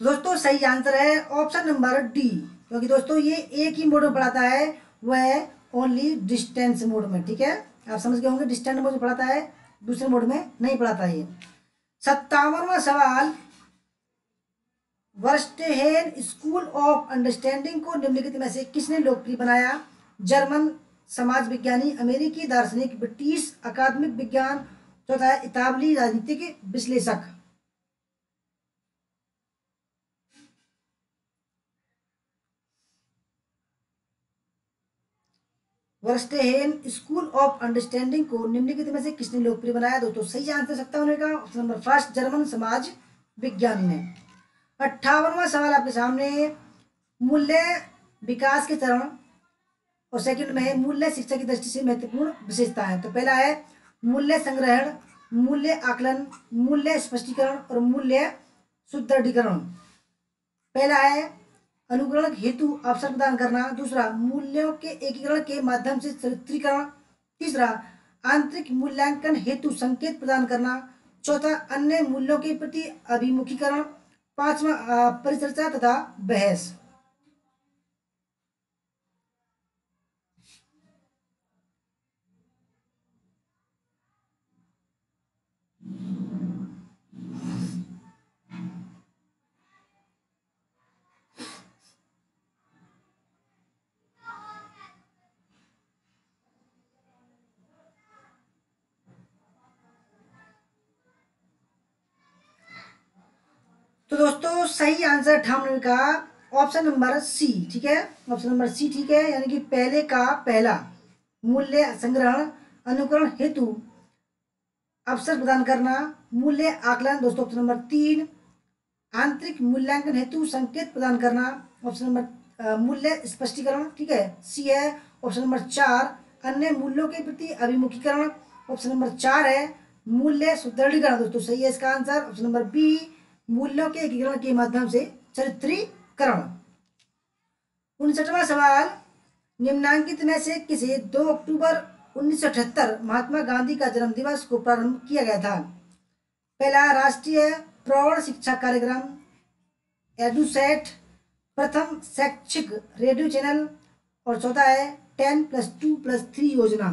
तो दोस्तों सही आंसर है ऑप्शन नंबर डी, क्योंकि दोस्तों ये एक ही मोड में पढ़ाता है, वह ओनली डिस्टेंस मोड में। ठीक है, आप समझ गए होंगे, डिस्टेंस मोड में पढ़ाता है, दूसरे मोड में नहीं पढ़ाता है। 57वां सवाल, वर्स्टेहेन स्कूल ऑफ अंडरस्टैंडिंग को निम्नलिखित में से किसने लोकप्रिय बनाया? जर्मन समाज विज्ञानी, अमेरिकी दार्शनिक, ब्रिटिश अकादमिक विज्ञान, चौथा है इतालवी राजनीतिक विश्लेषक। वर्स्टेहेन स्कूल ऑफ अंडरस्टैंडिंग को निम्नलिखित में से किसने लोकप्रिय बनाया? दोस्तों सही आंसर 57 का ऑप्शन नंबर फर्स्ट, जर्मन समाज विज्ञानी ने। 58वां सवाल आपके सामने, मूल्य विकास के चरण और सेकंड में है मूल्य शिक्षा की दृष्टि से महत्वपूर्ण विशेषता है। तो पहला है मूल्य संग्रहण, मूल्य आकलन, मूल्य स्पष्टीकरण और मूल्य सुदृढ़ीकरण। पहला है अनुकरण हेतु अवसर प्रदान करना, दूसरा मूल्यों के एकीकरण के माध्यम से चरित्रीकरण, तीसरा आंतरिक मूल्यांकन हेतु संकेत प्रदान करना, चौथा अन्य मूल्यों के प्रति अभिमुखीकरण, पांचवा परिचर्चा तथा बहस। तो दोस्तों सही आंसर 58 का ऑप्शन नंबर सी। ठीक है, ऑप्शन नंबर सी ठीक है, यानी कि पहले का पहला, मूल्य संग्रहण, अनुकरण हेतु अवसर प्रदान करना, मूल्य आकलन दोस्तों ऑप्शन नंबर 3, आंतरिक मूल्यांकन हेतु संकेत प्रदान करना ऑप्शन नंबर मूल्य स्पष्टीकरण। ठीक है, सी है ऑप्शन नंबर 4, अन्य मूल्यों के प्रति अभिमुखीकरण ऑप्शन नंबर 4 है, मूल्य सुदृढ़ीकरण, दोस्तों सही है इसका आंसर ऑप्शन नंबर बी, मूल्यों के एकीकरण के माध्यम से चरित्रीकरण। 59वां सवाल, निम्नांकित में से किसे 2 अक्टूबर 1978 महात्मा गांधी का जन्म दिवस को प्रारंभ किया गया था? पहला, राष्ट्रीय प्रौढ़ शिक्षा कार्यक्रम एडुसेट, प्रथम शैक्षिक रेडियो चैनल, और चौथा है 10+2+3 योजना।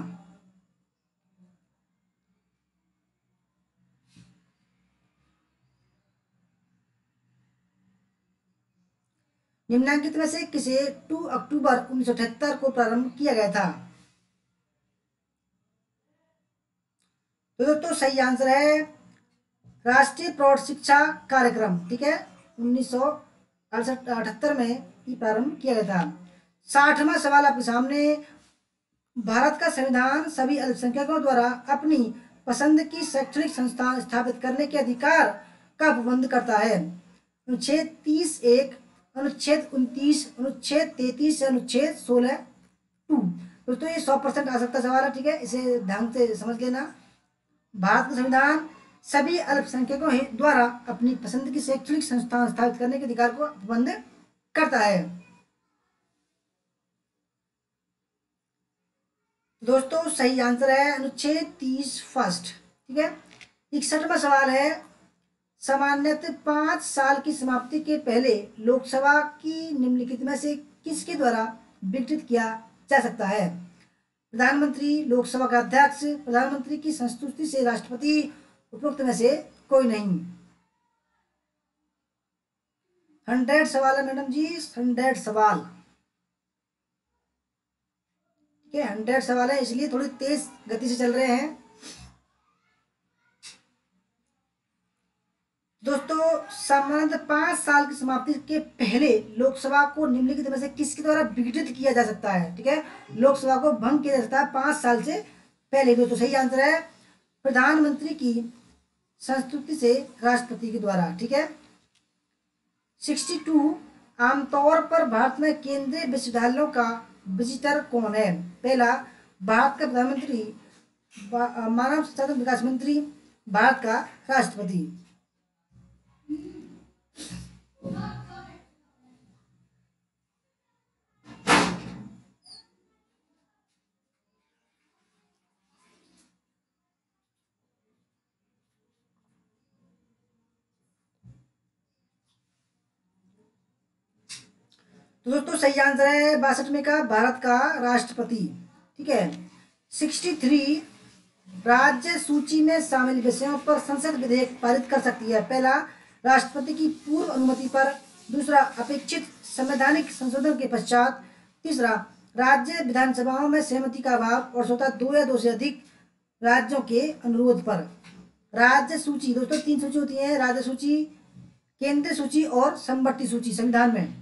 निम्नांकित में से किसे 2 अक्टूबर 1978 को प्रारंभ किया गया था? तो दोस्तों सही आंसर है राष्ट्रीय प्रौढ़ शिक्षा कार्यक्रम, ठीक है, 1978 में ये प्रारंभ किया गया था। 60वां सवाल आपके सामने, भारत का संविधान सभी अल्पसंख्यकों द्वारा अपनी पसंद की शैक्षणिक संस्था स्थापित करने के अधिकार का प्रबंध करता है। अनुच्छेद 30(1), अनुच्छेद 29, अनुच्छेद 33 से अनुच्छेद 16(2). दोस्तों ये 100% आ सकता सवाल है, ठीक है, इसे ध्यान से समझ लेना। भारत का संविधान सभी अल्पसंख्यकों द्वारा अपनी पसंद की शैक्षणिक संस्था स्थापित करने के अधिकार को प्रबंध करता है। दोस्तों सही आंसर है अनुच्छेद 30 फर्स्ट, ठीक है। 61वां सवाल है, सामान्यतः 5 साल की समाप्ति के पहले लोकसभा की निम्नलिखित में से किसके द्वारा विघटित किया जा सकता है? प्रधानमंत्री, लोकसभा का अध्यक्ष, प्रधानमंत्री की संस्तुति से राष्ट्रपति, उपरोक्त में से कोई नहीं। 100 सवाल है मैडम जी, 100 सवाल, ठीक है, 100 सवाल है, इसलिए थोड़ी तेज गति से चल रहे हैं। दोस्तों सामान्यतः 5 साल की समाप्ति के पहले लोकसभा को निम्नलिखित में से किसके द्वारा विघटित किया जा सकता है? ठीक है, लोकसभा को भंग किया जा सकता है 5 साल से पहले। दोस्तों सही आंसर है प्रधानमंत्री की संस्तुति से राष्ट्रपति के द्वारा, ठीक है। 62, आमतौर पर भारत में केंद्रीय विश्वविद्यालयों का विजिटर कौन है? पहला, भारत का प्रधानमंत्री, मानव संसाधन विकास मंत्री, भारत का राष्ट्रपति। तो दोस्तों सही आंसर है 62 का भारत का राष्ट्रपति, ठीक है। 63, राज्य सूची में शामिल विषयों पर संसद विधेयक पारित कर सकती है? पहला, राष्ट्रपति की पूर्व अनुमति पर, दूसरा, अपेक्षित संवैधानिक संशोधन के पश्चात, तीसरा, राज्य विधानसभाओं में सहमति का अभाव, और चौथा, 2 या 2 से अधिक राज्यों के अनुरोध पर। राज्य सूची, दोस्तों 3 सूची होती है, राज्य सूची, केंद्रीय सूची और समवर्ती सूची संविधान में।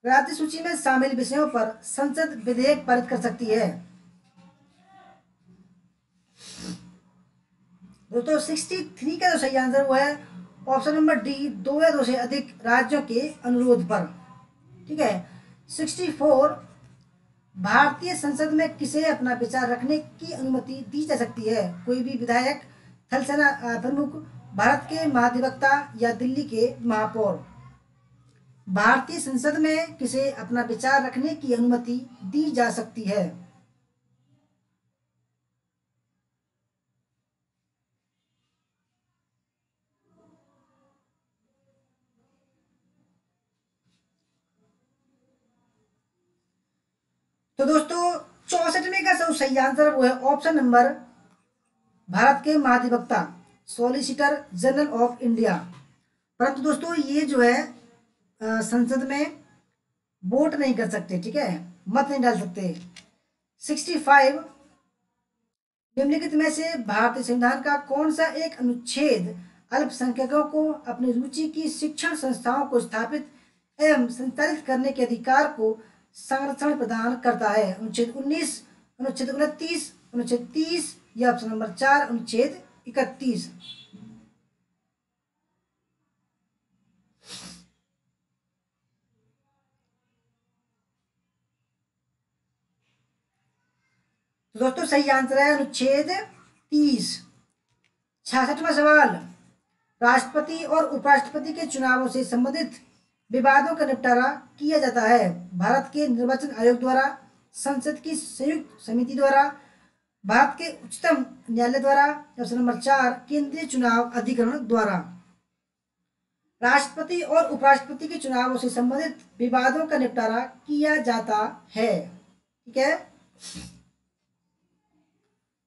राज्य सूची में शामिल विषयों पर संसद विधेयक पारित कर सकती है। दोस्तों 63 का जो सही आंसर वो है ऑप्शन नंबर डी, 2 या 2 से अधिक राज्यों के अनुरोध पर, ठीक है। 64, भारतीय संसद में किसे अपना विचार रखने की अनुमति दी जा सकती है? कोई भी विधायक, थल सेना प्रमुख, भारत के महाधिवक्ता या दिल्ली के महापौर। भारतीय संसद में किसे अपना विचार रखने की अनुमति दी जा सकती है? तो दोस्तों 64वें का सब सही आंसर वो है ऑप्शन नंबर, भारत के महाधिवक्ता, सॉलिसिटर जनरल ऑफ इंडिया। परंतु दोस्तों ये जो है संसद में वोट नहीं कर सकते, ठीक है, मत नहीं डाल सकते। 65, निम्नलिखित में से भारतीय संविधान का कौन सा एक अनुच्छेद अल्पसंख्यकों को अपनी रुचि की शिक्षण संस्थाओं को स्थापित एवं संचालित करने के अधिकार को संरक्षण प्रदान करता है? अनुच्छेद 19, अनुच्छेद 29, अनुच्छेद 30 या ऑप्शन नंबर 4, अनुच्छेद 31। दोस्तों सही आंसर है अनुच्छेद 30। 66वां सवाल, राष्ट्रपति और उपराष्ट्रपति के चुनावों से संबंधित विवादों का निपटारा किया जाता है भारत के निर्वाचन आयोग द्वारा, संसद की संयुक्त समिति द्वारा, भारत के उच्चतम न्यायालय द्वारा। ऑप्शन नंबर 4, केंद्रीय चुनाव अधिकरण द्वारा। राष्ट्रपति और उपराष्ट्रपति के चुनावों से संबंधित विवादों का निपटारा किया जाता है। ठीक है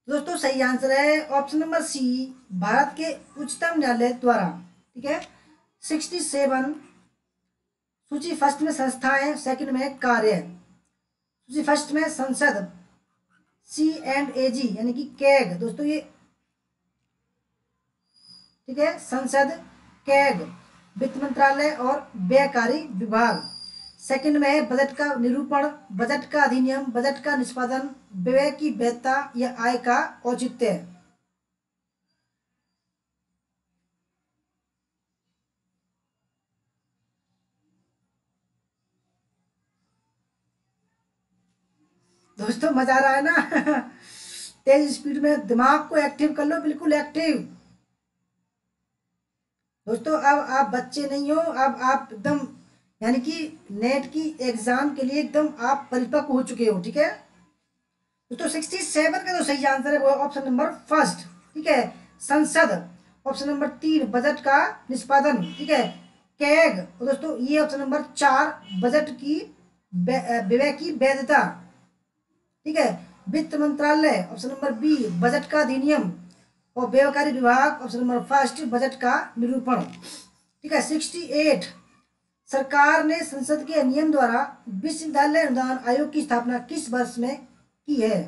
दोस्तों, सही आंसर है ऑप्शन नंबर सी, भारत के उच्चतम न्यायालय द्वारा। ठीक है 67। सूची फर्स्ट में संस्थाएं, सेकंड में कार्य। सूची फर्स्ट में संसद, C&AG यानी कि कैग दोस्तों ये। ठीक है संसद, कैग वित्त मंत्रालय और व्ययकारी विभाग। सेकंड में है बजट का निरूपण, बजट का अधिनियम, बजट का निष्पादन, व्यय की वैधता या आय का औचित्य। दोस्तों मजा आ रहा है ना तेज स्पीड में दिमाग को एक्टिव कर लो, बिल्कुल एक्टिव। दोस्तों अब आप बच्चे नहीं हो, अब आप एकदम यानी कि नेट की एग्जाम के लिए एकदम आप परिपक्व हो चुके हो। ठीक है दोस्तों 67 का जो सही आंसर है वो ऑप्शन नंबर फर्स्ट। ठीक है संसद। ऑप्शन नंबर 3, बजट का निष्पादन। ठीक है कैग। और दोस्तों ये ऑप्शन नंबर 4, बजट की व्यय की वैधता। ठीक है वित्त मंत्रालय। ऑप्शन नंबर बी, बजट का अधिनियम और व्यवकारी विभाग। ऑप्शन नंबर फर्स्ट, बजट का निरूपण। ठीक है 68, सरकार ने संसद के नियम द्वारा विश्वविद्यालय अनुदान आयोग की स्थापना किस वर्ष में की है।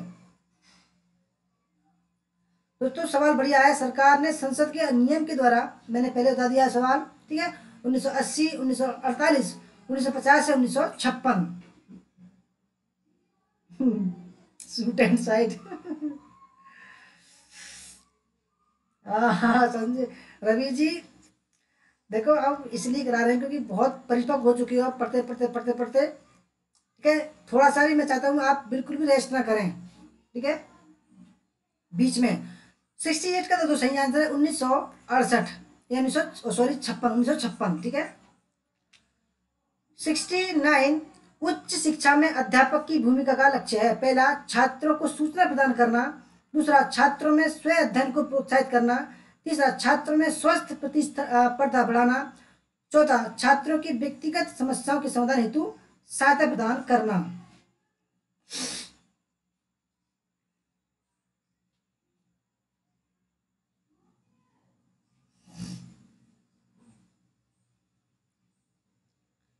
दोस्तों सवाल बढ़िया है। सरकार ने संसद के नियम के द्वारा, मैंने पहले बता दिया सवाल। ठीक है 1980, 1948, 1950 या 1956। शूट एंड साइड हाँ संजय रवि जी, देखो अब इसलिए करा रहे हैं क्योंकि बहुत परिपक्व हो चुकी हो आप, पढ़ते पढ़ते पढ़ते पढ़ते। ठीक है थोड़ा सा भी मैं चाहता हूँ आप बिल्कुल भी रेस्ट ना करें। ठीक है बीच में 68 का तो सही आंसर है 1968 या 1900 सॉरी 56, 1956। ठीक है 69, उच्च शिक्षा में अध्यापक की भूमिका का लक्ष्य है। पहला, छात्रों को सूचना प्रदान करना। दूसरा, छात्रों में स्वयं अध्ययन को प्रोत्साहित करना। तीसरा, छात्रों में स्वस्थ प्रतिस्पर्धा बढ़ाना। चौथा, छात्रों की व्यक्तिगत समस्याओं के समाधान हेतु सहायता प्रदान करना।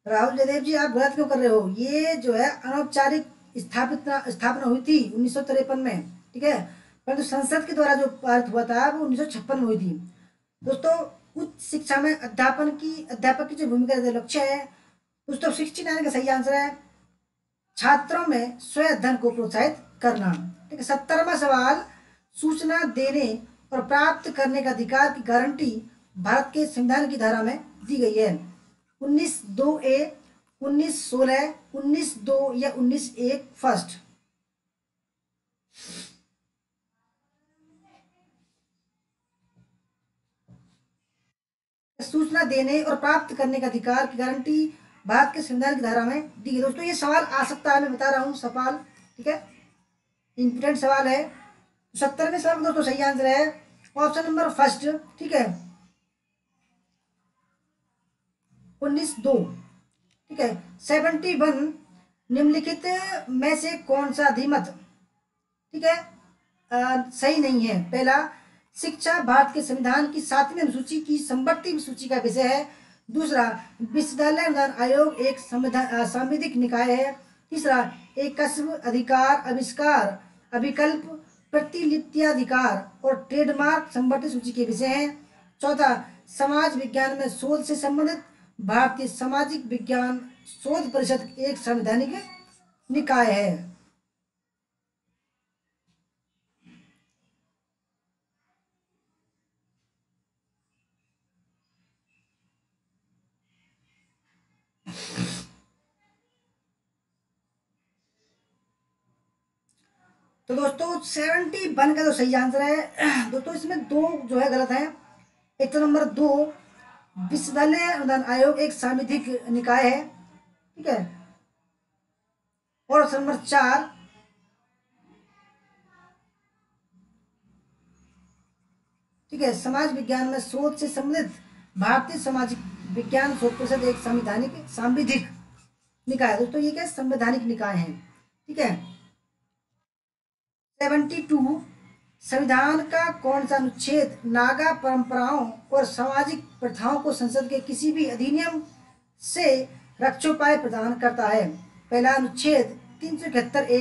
राहुल जयदेव जी आप गलत क्यों कर रहे हो। ये जो है अनौपचारिक स्थापना हुई थी 1953 में। ठीक है परंतु संसद के द्वारा जो पारित हुआ था वो 1956 में हुई थी। दोस्तों उच्च शिक्षा में अध्यापक की जो भूमिका लक्ष्य है दोस्तों 69 का सही आंसर है छात्रों में स्वयं अध्ययन को प्रोत्साहित करना। ठीक है 70वां सवाल, सूचना देने और प्राप्त करने का अधिकार की गारंटी भारत के संविधान की धारा में दी गई है। 19(2)(a), 19(16), 19(2) या 19(1) फर्स्ट। सूचना देने और प्राप्त करने का अधिकार की गारंटी भारत के संविधान की धारा में दी गई। दोस्तों ये सवाल आ सकता है, मैं बता रहा हूँ सवाल। ठीक है इंपोर्टेंट सवाल है। 70वें सवाल दोस्तों सही आंसर है ऑप्शन नंबर फर्स्ट। ठीक है 19(2). ठीक है 71, निम्नलिखित में से कौन सा अधिमत ठीक है सही नहीं है। पहला, शिक्षा भारत के संविधान की 7वीं अनुसूची की संवृत्ति सूची का विषय है। दूसरा, विश्वविद्यालय अनुदान आयोग एक सांविधिक निकाय है। तीसरा, एक कस्ब अधिकार आविष्कार अभिकल्प प्रतिलिप्यधिकार और ट्रेडमार्क संवृत्ति सूची के विषय हैं। चौथा, समाज विज्ञान में शोध से संबंधित भारतीय सामाजिक विज्ञान शोध परिषद एक संवैधानिक निकाय है। तो दोस्तों 71 का जो सही आंसर है दोस्तों, इसमें दो जो है गलत है। एक तो नंबर 2, विश्वविद्यालय अनुदान आयोग एक सांविधिक निकाय है, ठीक है। और ऑप्शन नंबर 4, ठीक है, समाज विज्ञान में शोध से संबंधित भारतीय सामाजिक विज्ञान शोध परिषद एक संवैधानिक सांविधिक निकाय है। दोस्तों ये क्या संवैधानिक निकाय है, ठीक है। 72, संविधान का कौन सा अनुच्छेद नागा परंपराओं और सामाजिक प्रथाओं को संसद के किसी भी अधिनियम से रक्षोपाय प्रदान करता है? पहला अनुच्छेद 371 ए,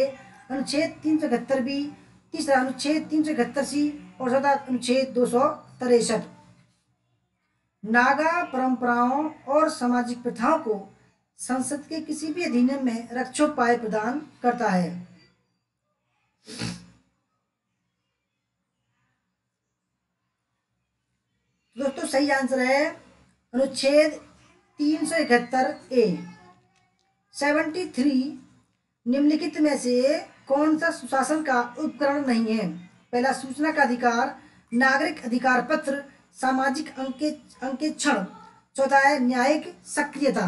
अनुच्छेद 371 बी, तीसरा अनुच्छेद 371 सी और चौथा अनुच्छेद 263। नागा परंपराओं और सामाजिक प्रथाओं को संसद के किसी भी अधिनियम में रक्षोपाय प्रदान करता है। दोस्तों सही आंसर है अनुच्छेद 371 ए। 73, निम्नलिखित में से कौन सा सुशासन का उपकरण नहीं है? पहला सूचना का अधिकार, नागरिक अधिकार पत्र, सामाजिक अंकेक्षण, चौथा है न्यायिक सक्रियता।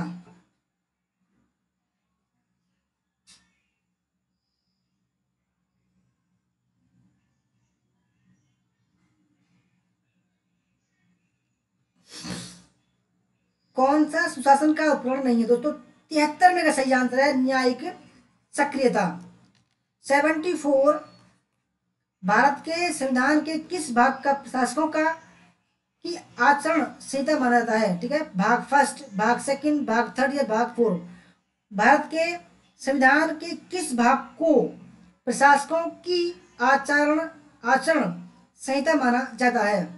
कौन सा सुशासन का उपकरण नहीं है दोस्तों? 73 में का सही आंसर है न्यायिक सक्रियता। 74, भारत के संविधान के किस भाग का प्रशासकों का की आचरण संहिता माना जाता है? ठीक है, भाग फर्स्ट, भाग सेकंड, भाग थर्ड या भाग 4? भारत के संविधान के किस भाग को प्रशासकों की आचरण आचरण संहिता माना जाता है?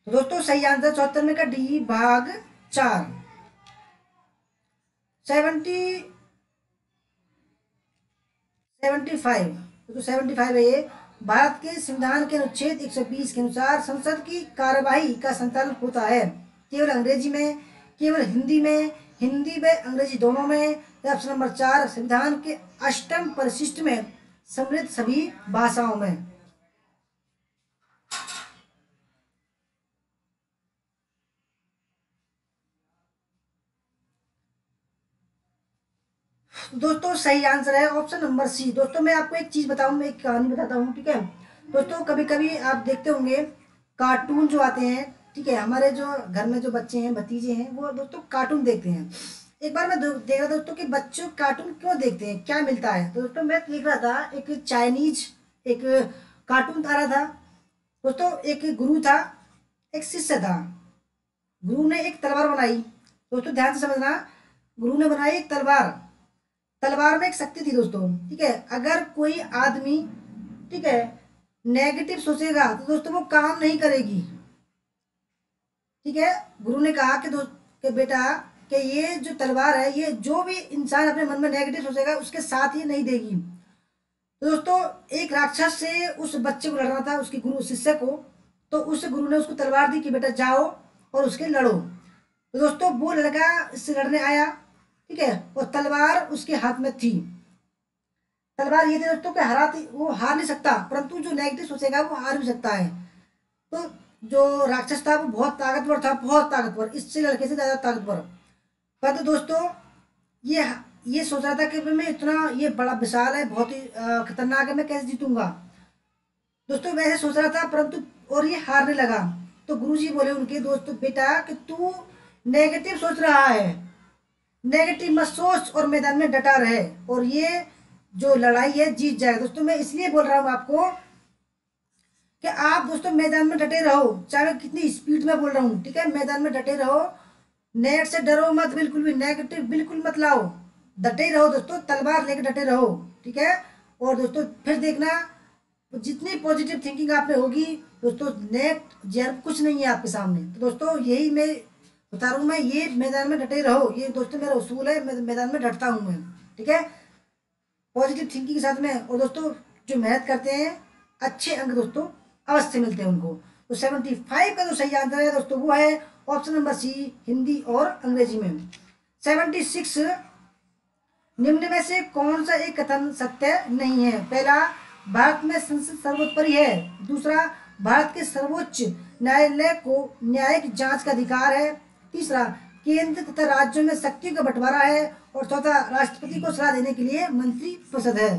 तो दोस्तों सही आंसर 74 में का डी, भाग 4। 75 तो 75 है ये। भारत के संविधान के अनुच्छेद 120 के अनुसार संसद की कार्यवाही का संचालन होता है केवल अंग्रेजी में, केवल हिंदी में, हिंदी में अंग्रेजी दोनों में, या ऑप्शन नंबर 4, संविधान के 8वें परिशिष्ट में सम्मिलित सभी भाषाओं में? दोस्तों सही आंसर है ऑप्शन नंबर सी। दोस्तों मैं आपको एक चीज बताऊं, मैं एक कहानी बताता हूँ, ठीक है। दोस्तों कभी कभी आप देखते होंगे कार्टून जो आते हैं, ठीक है, हमारे जो घर में जो बच्चे हैं, भतीजे हैं, वो दोस्तों कार्टून देखते हैं। एक बार मैं देख रहा था दोस्तों कि बच्चों कार्टून क्यों देखते हैं, क्या मिलता है? तो दोस्तों मैं देख रहा था एक चाइनीज एक कार्टून आ रहा था दोस्तों। एक गुरु था, एक शिष्य था। गुरु ने एक तलवार बनाई, दोस्तों ध्यान से समझना, गुरु ने बनाई एक तलवार। तलवार में एक शक्ति थी दोस्तों, ठीक है। अगर कोई आदमी, ठीक है, नेगेटिव सोचेगा तो दोस्तों वो काम नहीं करेगी, ठीक है। गुरु ने कहा कि दोस्त कि बेटा कि ये जो तलवार है, ये जो भी इंसान अपने मन में नेगेटिव सोचेगा उसके साथ ये नहीं देगी। तो दोस्तों एक राक्षस से उस बच्चे को लड़ना था, उसके गुरु शिष्य को। तो उस गुरु ने उसको तलवार दी कि बेटा जाओ और उसके लड़ो। तो दोस्तों वो लड़का इससे लड़ने आया, ठीक है, और तलवार उसके हाथ में थी। तलवार ये थी दोस्तों कि वो हार नहीं सकता, परंतु जो नेगेटिव सोचेगा वो हार भी सकता है। तो जो राक्षस था वो बहुत ताकतवर था, बहुत ताकतवर, इससे लड़के से ज्यादा ताकतवर। पर तो दोस्तों ये सोच रहा था कि मैं इतना ये बड़ा विशाल है, बहुत ही खतरनाक है, मैं कैसे जीतूंगा। दोस्तों वैसे सोच रहा था, परंतु और ये हारने लगा। तो गुरुजी बोले उनके दोस्तों, बेटा कि तू नेगेटिव सोच रहा है, नेगेटिव मत सोच और मैदान में डटा रहे, और ये जो लड़ाई है जीत जाएगा। दोस्तों मैं इसलिए बोल रहा हूँ आपको कि आप दोस्तों मैदान में डटे रहो, चाहे मैं कितनी स्पीड में बोल रहा हूँ, ठीक है। मैदान में डटे रहो, नेट से डरो मत, बिल्कुल भी नेगेटिव बिल्कुल मत लाओ, डटे रहो दोस्तों, तलवार लेकर डटे रहो, ठीक है। और दोस्तों फिर देखना, जितनी पॉजिटिव थिंकिंग आप में होगी दोस्तों, नेट जर कुछ नहीं है आपके सामने। तो दोस्तों यही मैं बता रहा हूँ, मैं ये मैदान में डटे रहो, ये दोस्तों मेरा उसूल है, मैदान में डटता हूँ मैं, ठीक है, पॉजिटिव थिंकिंग के साथ में। और दोस्तों जो मेहनत करते हैं अच्छे अंक दोस्तों अवश्य मिलते हैं उनको। तो 75 का जो सही आंसर है दोस्तों वो है ऑप्शन नंबर सी, हिंदी और अंग्रेजी में। 76, निम्न में से कौन सा एक कथन सत्य नहीं है? पहला, भारत में संसद सर्वोपरि है। दूसरा, भारत के सर्वोच्च न्यायालय को न्यायिक जांच का अधिकार है। तीसरा, केंद्र तथा राज्यों में शक्तियों का बंटवारा है। और चौथा, राष्ट्रपति को सलाह देने के लिए मंत्री परिषद है।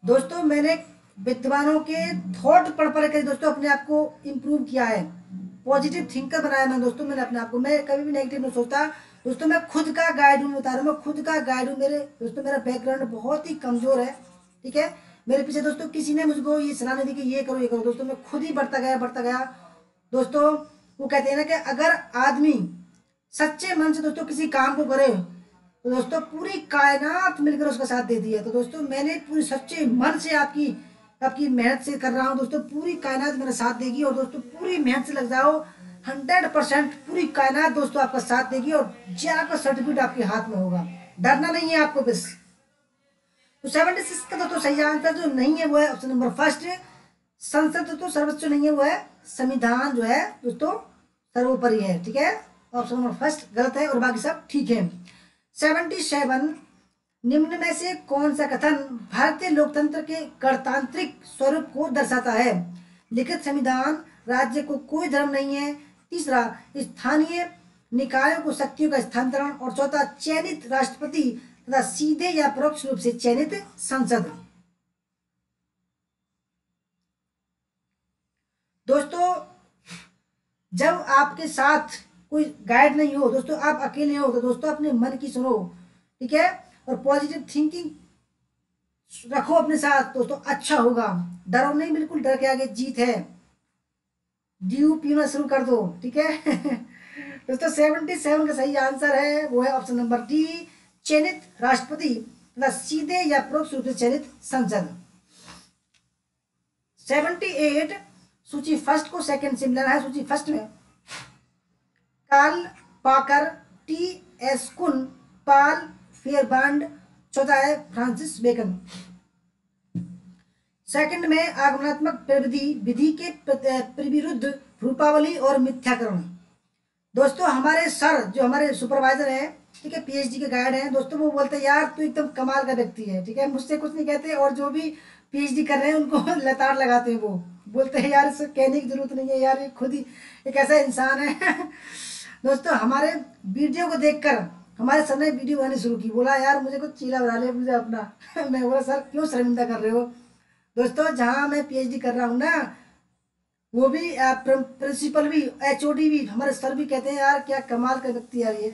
दोस्तों मैंने विद्वानों के थॉट पढ़ कर दोस्तों अपने आप को इम्प्रूव किया है, पॉजिटिव थिंकर बनाया मैं दोस्तों। मैंने अपने आप को, मैं कभी भी नेगेटिव नहीं सोचता दोस्तों। मैं खुद का गाइड हूँ, बता रहा हूँ, मैं खुद का गाइड हूँ। मेरे दोस्तों मेरा बैकग्राउंड बहुत ही कमजोर है, ठीक है। मेरे पीछे दोस्तों किसी ने मुझको ये सलाह नहीं दी कि ये करो ये करो दोस्तों। मैं खुद ही बढ़ता गया दोस्तों। वो कहते हैं ना कि अगर आदमी सच्चे मन से दोस्तों किसी काम को करे तो दोस्तों पूरी कायनात मिलकर उसका साथ देती है। तो दोस्तों मैंने पूरी सच्चे मन से आपकी आपकी मेहनत से कर रहा हूँ दोस्तों। पूरी कायनात मेरा साथ देगी और दोस्तों पूरी मेहनत से लग जाओ, 100% पूरी कायनात दोस्तों आपका साथ देगी और जरा का सर्टिफिकेट आपके हाथ में होगा। डरना नहीं है आपको बस। तो 76 का दोस्तों सही आंसर जो नहीं है वो है ऑप्शन नंबर फर्स्ट, संसद दोस्तों सर्वोच्च नहीं है, वो है संविधान जो है दोस्तों सर्वोपरि है, ठीक है। ऑप्शन नंबर फर्स्ट गलत है और बाकी सब ठीक है। 77, निम्न में से कौन सा कथन भारतीय लोकतंत्र के गणतांत्रिक स्वरूप को दर्शाता है? लिखित संविधान, राज्य को कोई धर्म नहीं है। तीसरा, स्थानीय निकायों को शक्तियों का स्थानांतरण। और चौथा, चयनित राष्ट्रपति तथा सीधे या परोक्ष रूप से चयनित संसद। दोस्तों जब आपके साथ कोई गाइड नहीं हो दोस्तों, आप अकेले हो, तो दोस्तों अपने मन की सुनो, ठीक है। और पॉजिटिव थिंकिंग रखो अपने साथ दोस्तों, अच्छा होगा। डरो नहीं, बिल्कुल डर के आगे जीत है। ड्यू पीना शुरू कर दो, ठीक है। दोस्तों 77 का सही आंसर है वो है ऑप्शन नंबर डी, चयनित राष्ट्रपति तथा सीधे या परोक्ष रूप से चयनित संसद। 78, सूची फर्स्ट को सेकंड से मिलाना है। सूची फर्स्ट में कार्ल पाकर, टी एस कुन, पाल फेयरबांड, चौथा है फ्रांसिस बेकन। सेकंड में आगमनात्मक प्रविधि विधि के विरुद्ध रूपावली और मिथ्याकरण। दोस्तों हमारे सर जो हमारे सुपरवाइजर हैं, ठीक है, पीएचडी के गाइड हैं दोस्तों, वो बोलते हैं यार तू एकदम कमाल का व्यक्ति है, ठीक है। मुझसे कुछ नहीं कहते और जो भी पीएचडी कर रहे हैं उनको लताड़ लगाते हैं। वो बोलते हैं यार इसको कहने की जरूरत नहीं है यार, ये खुद ही एक ऐसा इंसान है। दोस्तों हमारे वीडियो को देखकर हमारे सर ने वीडियो बनानी शुरू की, बोला यार मुझे कुछ चीला बना लिया मुझे अपना। मैं बोला सर क्यों शर्मिंदा कर रहे हो? दोस्तों जहाँ मैं पीएचडी कर रहा हूँ ना, वो भी प्रिंसिपल भी, एचओडी भी, हमारे सर भी कहते हैं यार क्या कमाल का व्यक्ति यार ये।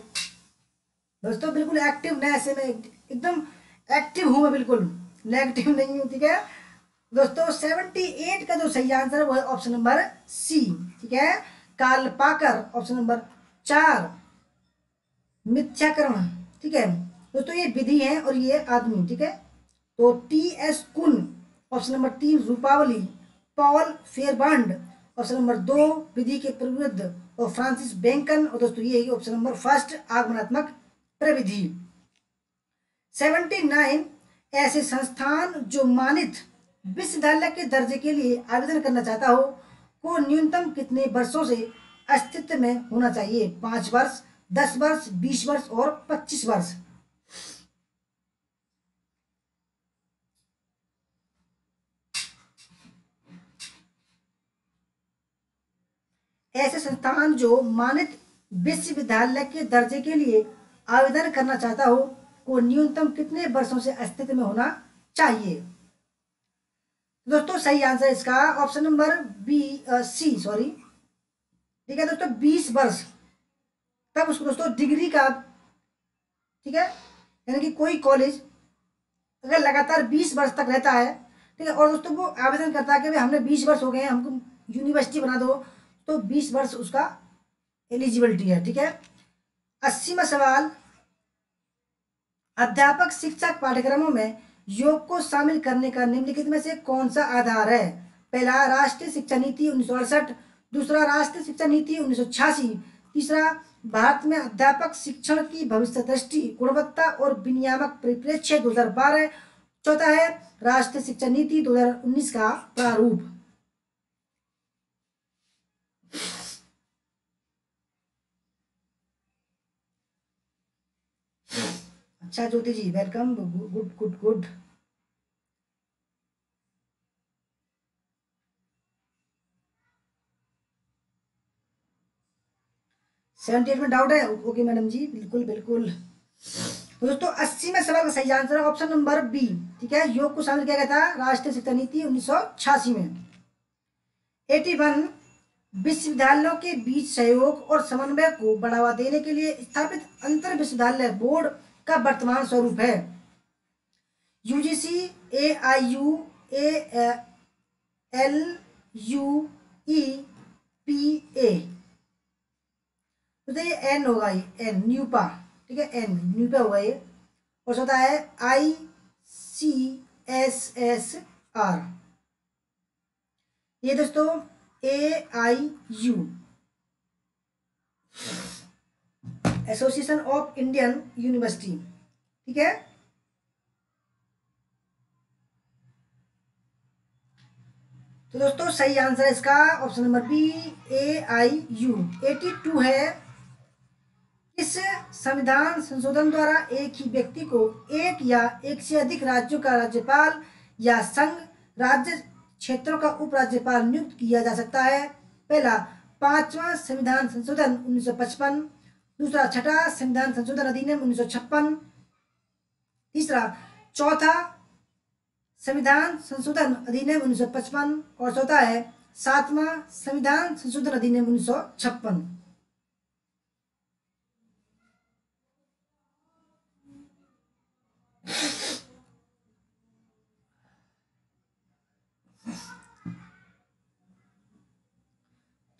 दोस्तों बिल्कुल एक्टिव न, ऐसे में एकदम एक्टिव हूँ मैं, बिल्कुल नेगेटिव नहीं हूँ, ठीक है। दोस्तों 78 का जो सही आंसर है वो है ऑप्शन नंबर सी, ठीक है, कार्ल पाकर। ऑप्शन नंबर 4 मिथ्याकरण, ठीक है। दोस्तों ये विधि है और ये आदमी, ठीक है। तो T S Kuhn, option number 3 रूपावली, पॉल फेयरबांड ऑप्शन नंबर 2 विधि के विरुद्ध, और फ्रांसिस बेकन, और दोस्तों ये ऑप्शन नंबर फर्स्ट आगमनात्मक प्रविधि। 79 ऐसे संस्थान जो मानित विश्वविद्यालय के दर्जे के लिए आवेदन करना चाहता हो को न्यूनतम कितने वर्षों से अस्तित्व में होना चाहिए? 5 वर्ष, 10 वर्ष, 20 वर्ष और 25 वर्ष। ऐसे संस्थान जो मानित विश्वविद्यालय के दर्जे के लिए आवेदन करना चाहता हो को न्यूनतम कितने वर्षों से अस्तित्व में होना चाहिए? दोस्तों सही आंसर इसका ऑप्शन नंबर बी, सी सॉरी, ठीक है दोस्तों, 20 वर्ष तब उसको दोस्तों डिग्री का, ठीक है, यानी कि कोई कॉलेज अगर लगातार 20 वर्ष तक रहता है, ठीक है, और दोस्तों वो आवेदन करता है कि भाई हमने 20 वर्ष हो गए हैं, हमको यूनिवर्सिटी बना दो, तो 20 वर्ष उसका एलिजिबिलिटी है, ठीक है। 80वां सवाल, अध्यापक शिक्षक पाठ्यक्रमों में योग को शामिल करने का निम्नलिखित में से कौन सा आधार है? पहला राष्ट्रीय शिक्षा नीति 1968, दूसरा राष्ट्रीय शिक्षा नीति 1986, तीसरा, भारत में अध्यापक शिक्षण की भविष्य दृष्टि, गुणवत्ता और विनियामक परिप्रेक्ष्य 2012। चौथा है राष्ट्रीय शिक्षा नीति 2019 का प्रारूप। अच्छा ज्योति जी, वेलकम, गुड गुड गुड। 78 में डाउट है? ओके मैडम जी, बिल्कुल बिल्कुल। तो दोस्तों 80 में सवाल का सही आंसर है ऑप्शन नंबर बी। ठीक है, योग को शामिल किया गया था राष्ट्रीय शिक्षा नीति 1986 में। 81, विश्वविद्यालयों के बीच सहयोग और समन्वय को बढ़ावा देने के लिए स्थापित अंतर विश्वविद्यालय बोर्ड का वर्तमान स्वरूप है यूजीसी, एआईयू, एलयूईपीए। तो ये एन होगा, ये एन न्यूपा। ठीक है, एन न्यूपा होगा ये। और होता है ICSSR। ये दोस्तों AIU, association of Indian university. ठीक है, तो दोस्तों सही आंसर है इसका ऑप्शन नंबर बी, AIU। 82 है, इस संविधान संशोधन द्वारा एक ही व्यक्ति को एक या एक से अधिक राज्यों का राज्यपाल या संघ राज्य क्षेत्रों का उपराज्यपाल नियुक्त किया जा सकता है। पहला, पांचवा संविधान संशोधन 1955। दूसरा, छठा संविधान संशोधन अधिनियम 1956। तीसरा, चौथा संविधान संशोधन अधिनियम 1955। और चौथा है सातवां संविधान संशोधन अधिनियम 1956।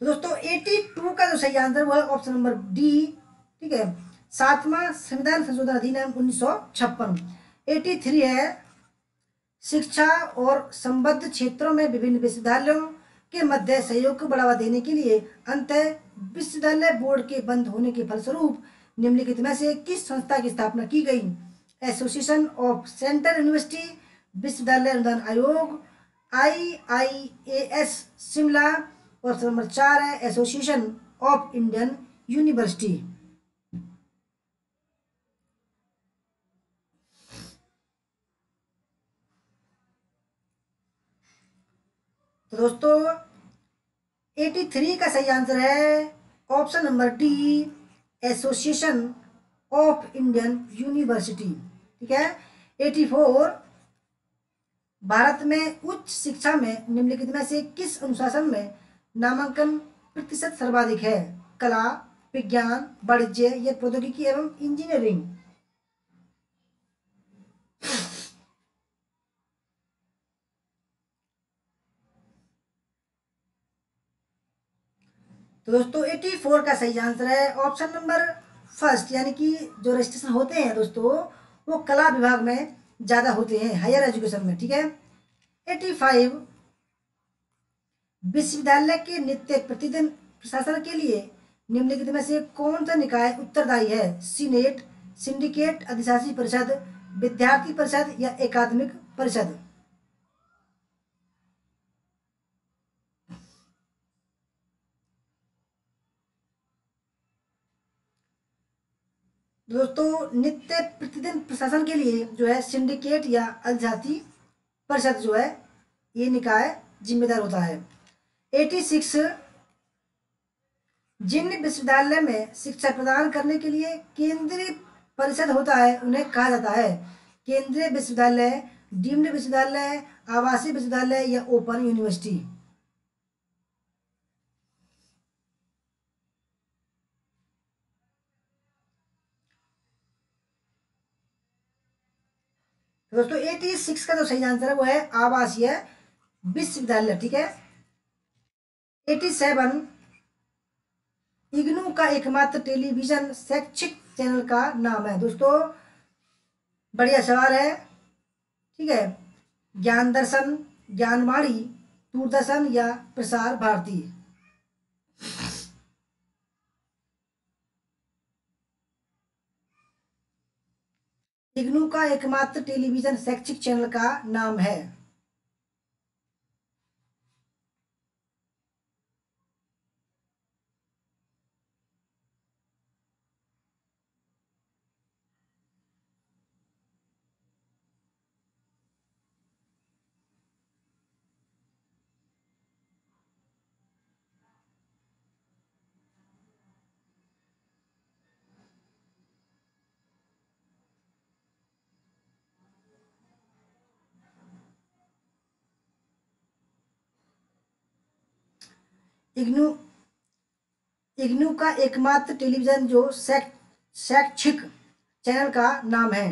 तो दोस्तों 82 का जो सही आंसर वो है ऑप्शन नंबर डी। ठीक है, सातवां संविधान संशोधन अधिनियम 1956। 83 है, शिक्षा और संबद्ध क्षेत्रों में विभिन्न विश्वविद्यालयों के मध्य सहयोग को बढ़ावा देने के लिए अंतः विश्वविद्यालय बोर्ड के बंद होने के फलस्वरूप निम्नलिखित में से किस संस्था की स्थापना की गई? एसोसिएशन ऑफ सेंट्रल यूनिवर्सिटी, विश्वविद्यालय अनुदान आयोग, IIAS शिमला। और नंबर 4 है एसोसिएशन ऑफ इंडियन यूनिवर्सिटी। तो दोस्तों 83 का सही आंसर है option number D, association of Indian university. ठीक है, 84, भारत में उच्च शिक्षा में निम्नलिखित में से किस अनुशासन में नामांकन प्रतिशत सर्वाधिक है? कला, विज्ञान, वाणिज्य या प्रौद्योगिकी एवं इंजीनियरिंग। तो दोस्तों 84 का सही आंसर है ऑप्शन नंबर फर्स्ट, यानी कि जो रजिस्ट्रेशन होते हैं दोस्तों वो कला विभाग में ज़्यादा होते हैं, हायर एजुकेशन में। ठीक है, 85, विश्वविद्यालय के नित्य प्रतिदिन प्रशासन के लिए निम्नलिखित में से कौन सा निकाय उत्तरदायी है? सीनेट, सिंडिकेट, अधिशासी परिषद, विद्यार्थी परिषद या एकादमिक परिषद। दोस्तों नित्य प्रतिदिन प्रशासन के लिए जो है सिंडिकेट या अधिशासी परिषद जो है ये निकाय जिम्मेदार होता है। 86, जिन विश्वविद्यालय में शिक्षा प्रदान करने के लिए केंद्रीय परिषद होता है उन्हें कहा जाता है केंद्रीय विश्वविद्यालय, डीम्ड विश्वविद्यालय, आवासीय विश्वविद्यालय या ओपन यूनिवर्सिटी। तो दोस्तों 86 का जो सही आंसर है वो है आवासीय विश्वविद्यालय। ठीक है, 87, इग्नू का एकमात्र टेलीविजन शैक्षिक चैनल का नाम है? दोस्तों बढ़िया सवाल है। ठीक है, ज्ञान दर्शन, ज्ञानवाणी, दूरदर्शन या प्रसार भारती। इग्नू का एकमात्र टेलीविजन शैक्षिक चैनल का नाम है। इग्नू इग्नू का एकमात्र टेलीविजन जो शैक्षिक चैनल का नाम है।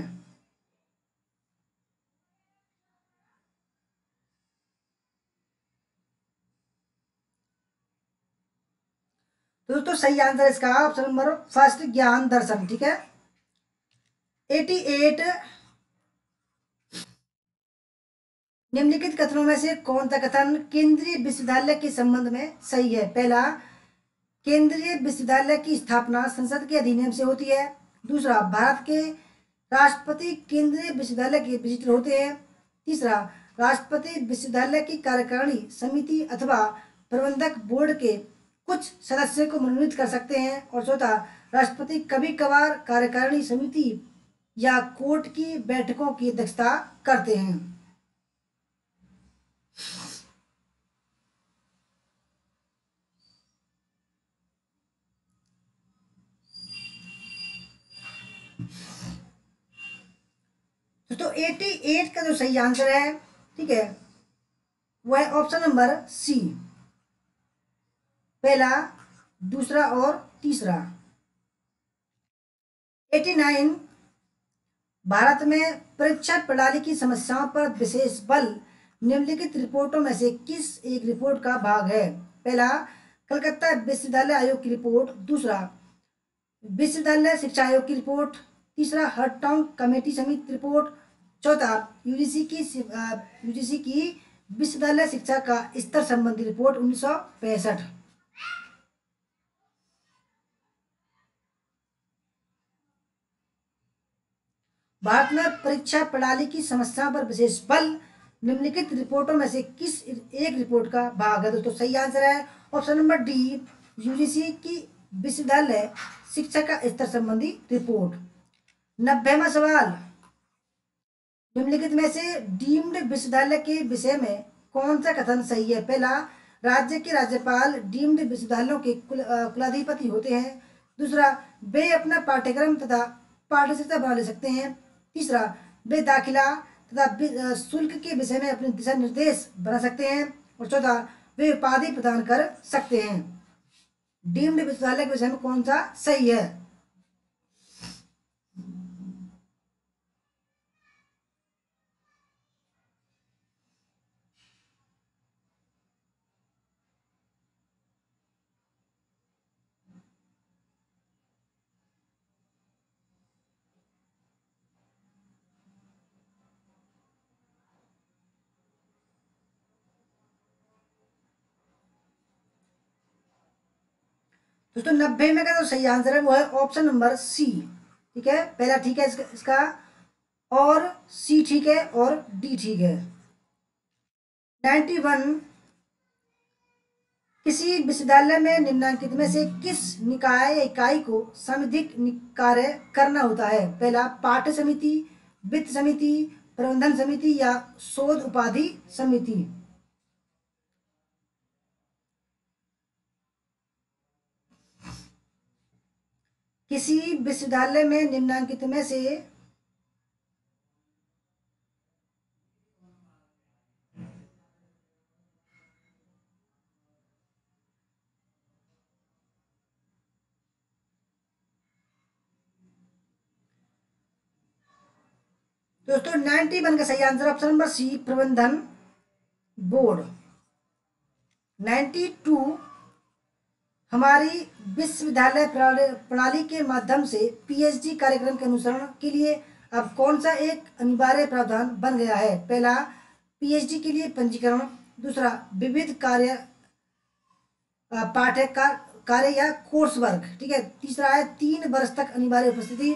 तो दोस्तों सही आंसर इसका ऑप्शन नंबर फर्स्ट, ज्ञान दर्शन। ठीक है। 88, निम्नलिखित कथनों में से कौन सा कथन केंद्रीय विश्वविद्यालय के संबंध में सही है? पहला, केंद्रीय विश्वविद्यालय की स्थापना संसद के अधिनियम से होती है। दूसरा, भारत के राष्ट्रपति केंद्रीय विश्वविद्यालय के विजिटर होते हैं। तीसरा, राष्ट्रपति विश्वविद्यालय की कार्यकारिणी समिति अथवा प्रबंधक बोर्ड के कुछ सदस्यों को मनोनीत कर सकते हैं। और चौथा, राष्ट्रपति कभी कभार कार्यकारिणी समिति या कोर्ट की बैठकों की अध्यक्षता करते हैं। तो 88 का जो सही आंसर है, ठीक है, वह है ऑप्शन नंबर सी, पहला, दूसरा और तीसरा। 89, भारत में परीक्षा प्रणाली की समस्याओं पर विशेष बल निम्नलिखित रिपोर्टों में से किस एक रिपोर्ट का भाग है? पहला, कलकत्ता विश्वविद्यालय आयोग की रिपोर्ट। दूसरा, विश्वविद्यालय शिक्षा आयोग की रिपोर्ट। तीसरा, हरटॉन्ग कमेटी समिति रिपोर्ट। चौथा, यूजीसी की विश्वविद्यालय शिक्षा का स्तर संबंधी रिपोर्ट 1965। भारत में परीक्षा प्रणाली की समस्या पर विशेष बल निम्नलिखित रिपोर्टों में से किस एक रिपोर्ट का भाग है? दोस्तों सही आंसर है ऑप्शन नंबर डी, यूजीसी की विश्वविद्यालय शिक्षा का स्तर संबंधी रिपोर्ट। 90वां सवाल, निम्नलिखित में से डीम्ड विश्वविद्यालय के विषय में कौन सा कथन सही है? पहला, राज्य के राज्यपाल डीम्ड विश्वविद्यालयों के कुलाधिपति होते हैं। दूसरा, वे अपना पाठ्यक्रम तथा पाठ्यसूची बना ले सकते हैं। तीसरा, वे दाखिला तथा शुल्क के विषय में अपने दिशा निर्देश बना सकते हैं। और चौथा, वे उपाधि प्रदान कर सकते हैं। डीम्ड विश्वविद्यालय के विषय में कौन सा सही है? दोस्तों 90 में का जो सही आंसर है वो है ऑप्शन नंबर सी। ठीक है, पहला ठीक है इसका और सी ठीक है और डी ठीक है। 91, किसी विश्वविद्यालय में निम्नलिखित में से किस निकाय या इकाई को सांविधिक कार्य करना होता है? पहला, पाठ्य समिति, वित्त समिति, प्रबंधन समिति या शोध उपाधि समिति। किसी विश्वविद्यालय में निम्नलिखित में से दोस्तों 91 का सही आंसर ऑप्शन नंबर सी, प्रबंधन बोर्ड। 92, हमारी विश्वविद्यालय प्रणाली के माध्यम से पीएचडी कार्यक्रम के अनुसरण के लिए अब कौन सा एक अनिवार्य प्रावधान बन गया है? पहला, पीएचडी के लिए पंजीकरण। दूसरा, विविध पाठ्य कार्य या कोर्स वर्क। ठीक है। तीसरा है 3 वर्ष तक अनिवार्य उपस्थिति।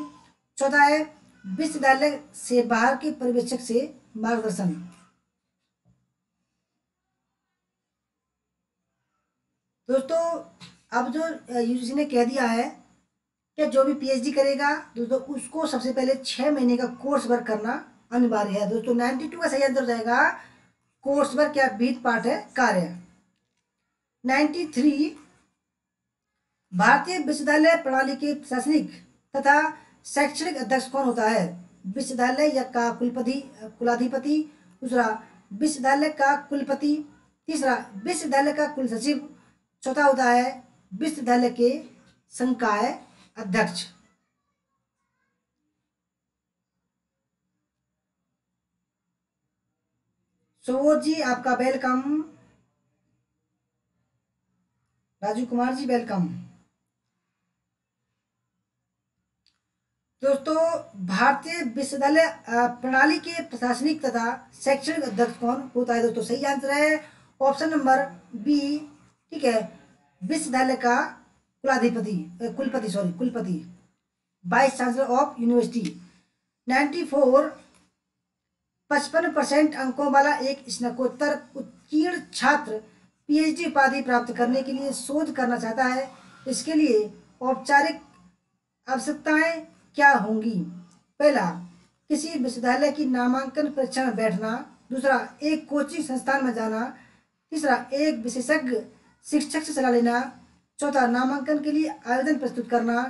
चौथा है विश्वविद्यालय से बाहर के पर्यवेक्षक से मार्गदर्शन। दोस्तों अब जो यूजीसी ने कह दिया है कि जो भी पीएचडी करेगा दोस्तों उसको सबसे पहले 6 महीने का कोर्स वर्क करना अनिवार्य है। दोस्तों 92 का सही आंसर हो जाएगा कोर्स वर्क या विहित पाठ है कार्य। 93 भारतीय विश्वविद्यालय प्रणाली के प्रशासनिक तथा शैक्षणिक अध्यक्ष कौन होता है? विश्वविद्यालय या का कुलाधिपति, दूसरा विश्वविद्यालय का कुलपति, तीसरा विश्वविद्यालय का कुलसचिव, चौथा होता है विश्वविद्यालय के संकाय अध्यक्ष। सुबोध जी आपका वेलकम, राजू कुमार जी वेलकम। दोस्तों भारतीय विश्वविद्यालय प्रणाली के प्रशासनिक तथा शैक्षणिक अध्यक्ष कौन होता है? दोस्तों सही आंसर है ऑप्शन नंबर बी, ठीक है, विश्वविद्यालय का कुलपति, वाइस चांसलर ऑफ यूनिवर्सिटी। 94 55% अंकों वाला एक स्नातकोत्तर उत्तीर्ण छात्र पीएचडी उपाधि प्राप्त करने के लिए शोध करना चाहता है। इसके लिए औपचारिक आवश्यकताएं क्या होंगी? पहला, किसी विश्वविद्यालय की नामांकन परीक्षा में बैठना, दूसरा एक कोचिंग संस्थान में जाना, तीसरा एक विशेषज्ञ शिक्षक से सलाह लेना, चौथा नामांकन के लिए आवेदन प्रस्तुत करना,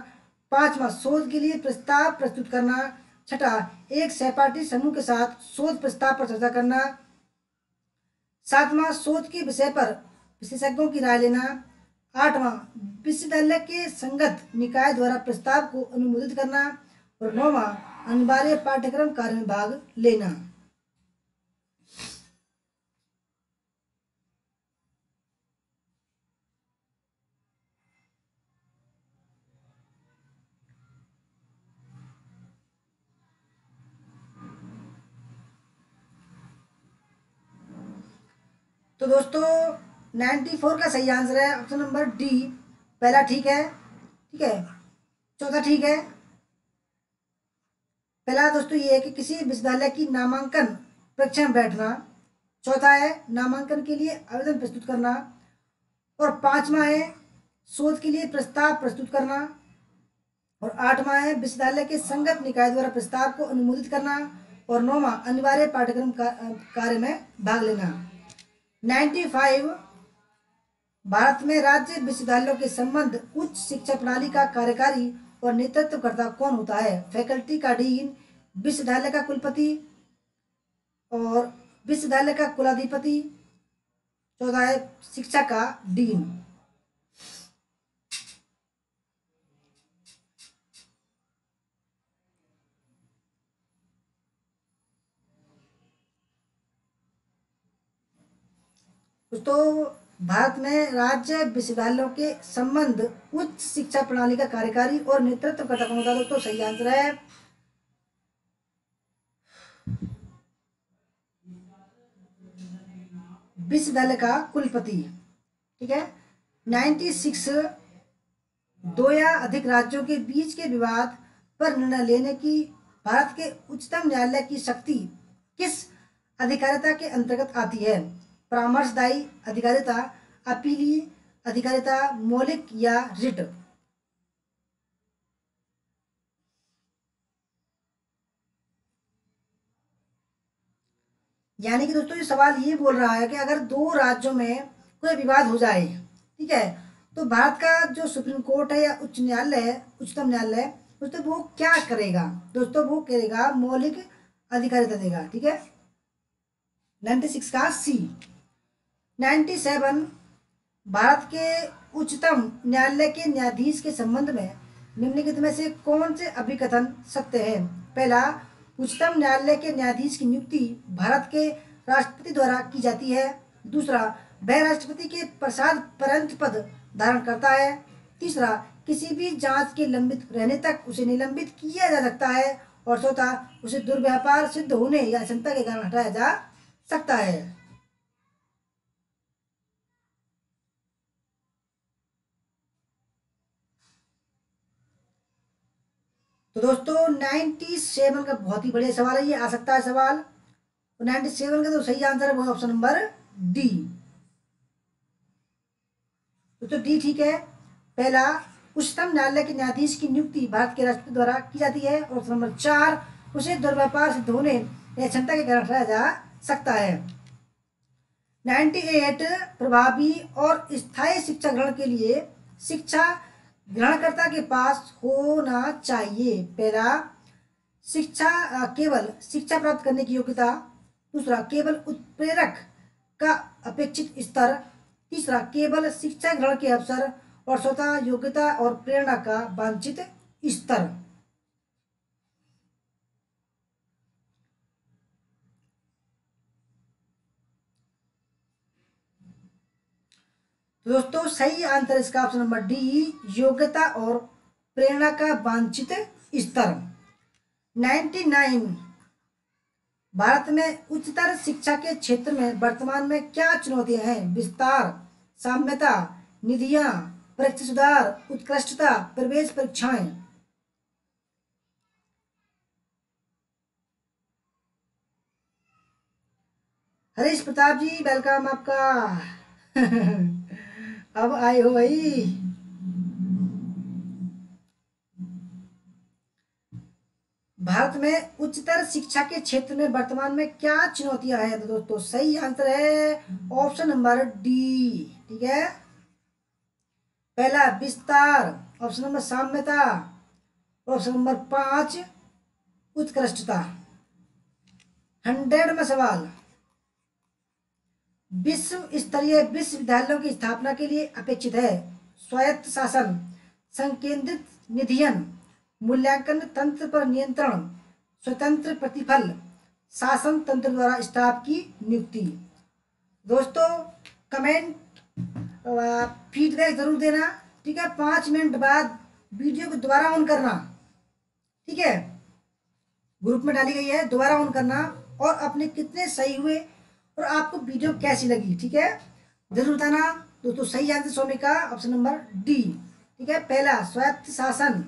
पांचवा शोध के लिए प्रस्ताव प्रस्तुत करना, छठा एक सहपाठी समूह के साथ शोध प्रस्ताव पर चर्चा करना, सातवां शोध के विषय पर विशेषज्ञों की राय लेना, आठवां विश्वविद्यालय के संगत निकाय द्वारा प्रस्ताव को अनुमोदित करना और नौवां अनिवार्य पाठ्यक्रम कार्य में भाग लेना। तो दोस्तों 94 का सही आंसर है ऑप्शन नंबर डी, पहला ठीक है, ठीक है, चौथा ठीक है। पहला दोस्तों ये है कि किसी विश्वविद्यालय की नामांकन परीक्षा में बैठना, चौथा है नामांकन के लिए आवेदन प्रस्तुत करना, और पांचवा है शोध के लिए प्रस्ताव प्रस्तुत करना, और आठवां है विश्वविद्यालय के संगत निकाय द्वारा प्रस्ताव को अनुमोदित करना, और नौवां अनिवार्य पाठ्यक्रम कार्य में भाग लेना। 95 भारत में राज्य विश्वविद्यालयों के संबंध उच्च शिक्षा प्रणाली का कार्यकारी और नेतृत्वकर्ता कौन होता है? फैकल्टी का डीन, विश्वविद्यालय का कुलपति और विश्वविद्यालय का कुलाधिपति, चौथा है शिक्षा का डीन। दोस्तों भारत में राज्य विश्वविद्यालयों के संबंध उच्च शिक्षा प्रणाली का कार्यकारी और नेतृत्वकर्ता कौन होता है? दोस्तों सही आंसर है विश्वविद्यालय का कुलपति, ठीक है। 96 दो या अधिक राज्यों के बीच के विवाद पर निर्णय लेने की भारत के उच्चतम न्यायालय की शक्ति किस अधिकारिता के अंतर्गत आती है? परामर्शदायी अधिकारिता, अपीलीय अधिकारिता, मौलिक या रिट? यानी कि दोस्तों ये सवाल ये बोल रहा है कि अगर दो राज्यों में कोई विवाद हो जाए, ठीक है, तो भारत का जो सुप्रीम कोर्ट है या उच्च न्यायालय है, उच्चतम न्यायालय, दोस्तों वो क्या करेगा? दोस्तों वो करेगा मौलिक अधिकारिता देगा, ठीक है। 96 का सी। 97 भारत के उच्चतम न्यायालय के न्यायाधीश के संबंध में निम्नलिखित में से कौन से अभिकथन सत्य है? पहला, उच्चतम न्यायालय के न्यायाधीश की नियुक्ति भारत के राष्ट्रपति द्वारा की जाती है। दूसरा, वह राष्ट्रपति के प्रसाद पर्यंत पद धारण करता है। तीसरा, किसी भी जांच के लंबित रहने तक उसे निलंबित किया जा सकता है। और चौथा, उसे दुर्व्यापार सिद्ध होने या क्षमता के कारण हटाया जा सकता है। तो दोस्तों 97 का बहुत ही बढ़िया सवाल है, ये आ सकता है सवाल। तो 97 का तो सही आंसर है वो ऑप्शन नंबर डी। तो डी ठीक है। पहला, उच्चतम न्यायालय के न्यायाधीश की नियुक्ति भारत के राष्ट्रपति द्वारा की जाती है। ऑप्शन नंबर 4, उसे दुर्व्यापार सिद्ध होने या क्षमता के कारण हटाया जा सकता है। 98, प्रभावी और स्थायी शिक्षा ग्रहण के लिए शिक्षा ग्रहणकर्ता के पास होना चाहिए। पहला, केवल शिक्षा प्राप्त करने की योग्यता। दूसरा, केवल उत्प्रेरक का अपेक्षित स्तर। तीसरा, केवल शिक्षा ग्रहण के अवसर। और चौथा, योग्यता और प्रेरणा का वांछित स्तर। तो दोस्तों सही आंसर इसका ऑप्शन नंबर डी, योग्यता और प्रेरणा का वांछित स्तर। 99, भारत में उच्चतर शिक्षा के क्षेत्र में वर्तमान में क्या चुनौतियां हैं? विस्तार, साम्यता, निधियां, परीक्षा सुधार, उत्कृष्टता, प्रवेश परीक्षाएं। हरीश प्रताप जी वेलकम आपका। अब आए हो भाई। भारत में उच्चतर शिक्षा के क्षेत्र में वर्तमान में क्या चुनौतियां हैं? तो दोस्तों सही आंसर है ऑप्शन नंबर डी। ठीक है। पहला विस्तार, ऑप्शन नंबर साम्यता, ऑप्शन नंबर 5 उत्कृष्टता। 100 में सवाल, विश्व स्तरीय विश्वविद्यालयों की स्थापना के लिए अपेक्षित है स्वायत्त शासन, संकेंद्रित निधियन, मूल्यांकन तंत्र पर नियंत्रण, स्वतंत्र प्रतिफल, शासन तंत्र द्वारा स्टाफ की नियुक्ति। दोस्तों कमेंट फीडबैक जरूर देना। ठीक है। 5 मिनट बाद वीडियो को दोबारा ऑन करना। ठीक है। ग्रुप में डाली गई है, दोबारा ऑन करना और अपने कितने सही हुए और आपको वीडियो कैसी लगी। ठीक है। जरूर बताना। दोस्तों सही आंसर सोने का ऑप्शन नंबर डी। ठीक है। पहला स्वायत्त शासन,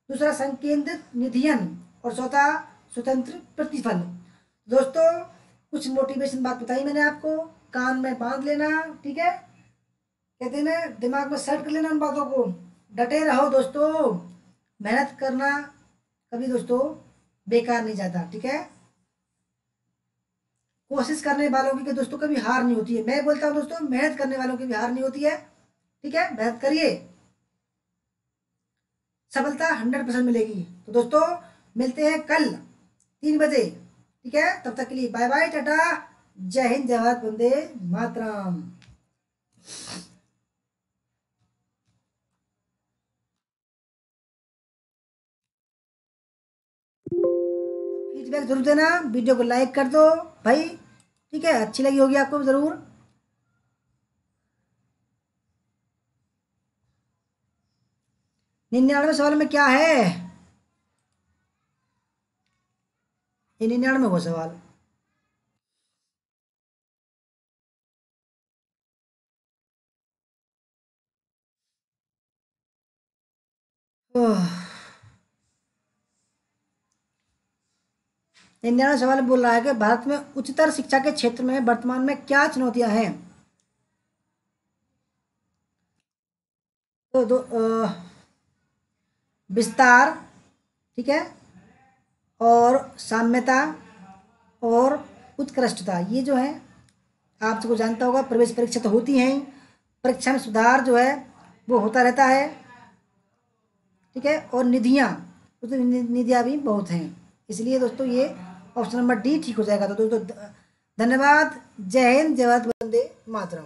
दूसरा संकेंद्रित निधियन और चौथा स्वतंत्र प्रतिफल। दोस्तों कुछ मोटिवेशन बात बताई मैंने आपको, कान में बांध लेना। ठीक है। कहते हैं ना दिमाग में सेट कर लेना उन बातों को। डटे रहो दोस्तों, मेहनत करना कभी दोस्तों बेकार नहीं जाता। ठीक है। कोशिश करने वालों की दोस्तों कभी हार नहीं होती है। मैं बोलता हूँ दोस्तों मेहनत करने वालों की भी हार नहीं होती है। ठीक है। मेहनत करिए, सफलता 100% मिलेगी। तो दोस्तों मिलते हैं कल 3 बजे। ठीक है। तब तक के लिए बाय बाय, टाटा, जय हिंद, जय भारत, वंदे मातरम। फीडबैक जरूर देना, वीडियो को लाइक कर दो भाई। ठीक है। अच्छी लगी होगी आपको जरूर। 99 सवाल में क्या है? ये 99 वो सवाल। ओह, 99 सवाल बोल रहा है कि भारत में उच्चतर शिक्षा के क्षेत्र में वर्तमान में क्या चुनौतियां हैं? तो विस्तार, ठीक है, और साम्यता और उत्कृष्टता, ये जो है आप सबको जानता होगा। प्रवेश परीक्षा तो होती हैं ही, परीक्षा में सुधार जो है वो होता रहता है। ठीक है। और निधियाँ, उसमें निधियाँ भी बहुत हैं, इसलिए दोस्तों ये ऑप्शन नंबर डी ठीक हो जाएगा। तो दोस्तों धन्यवाद, जय हिंद, जय भारत, वंदे मातरम।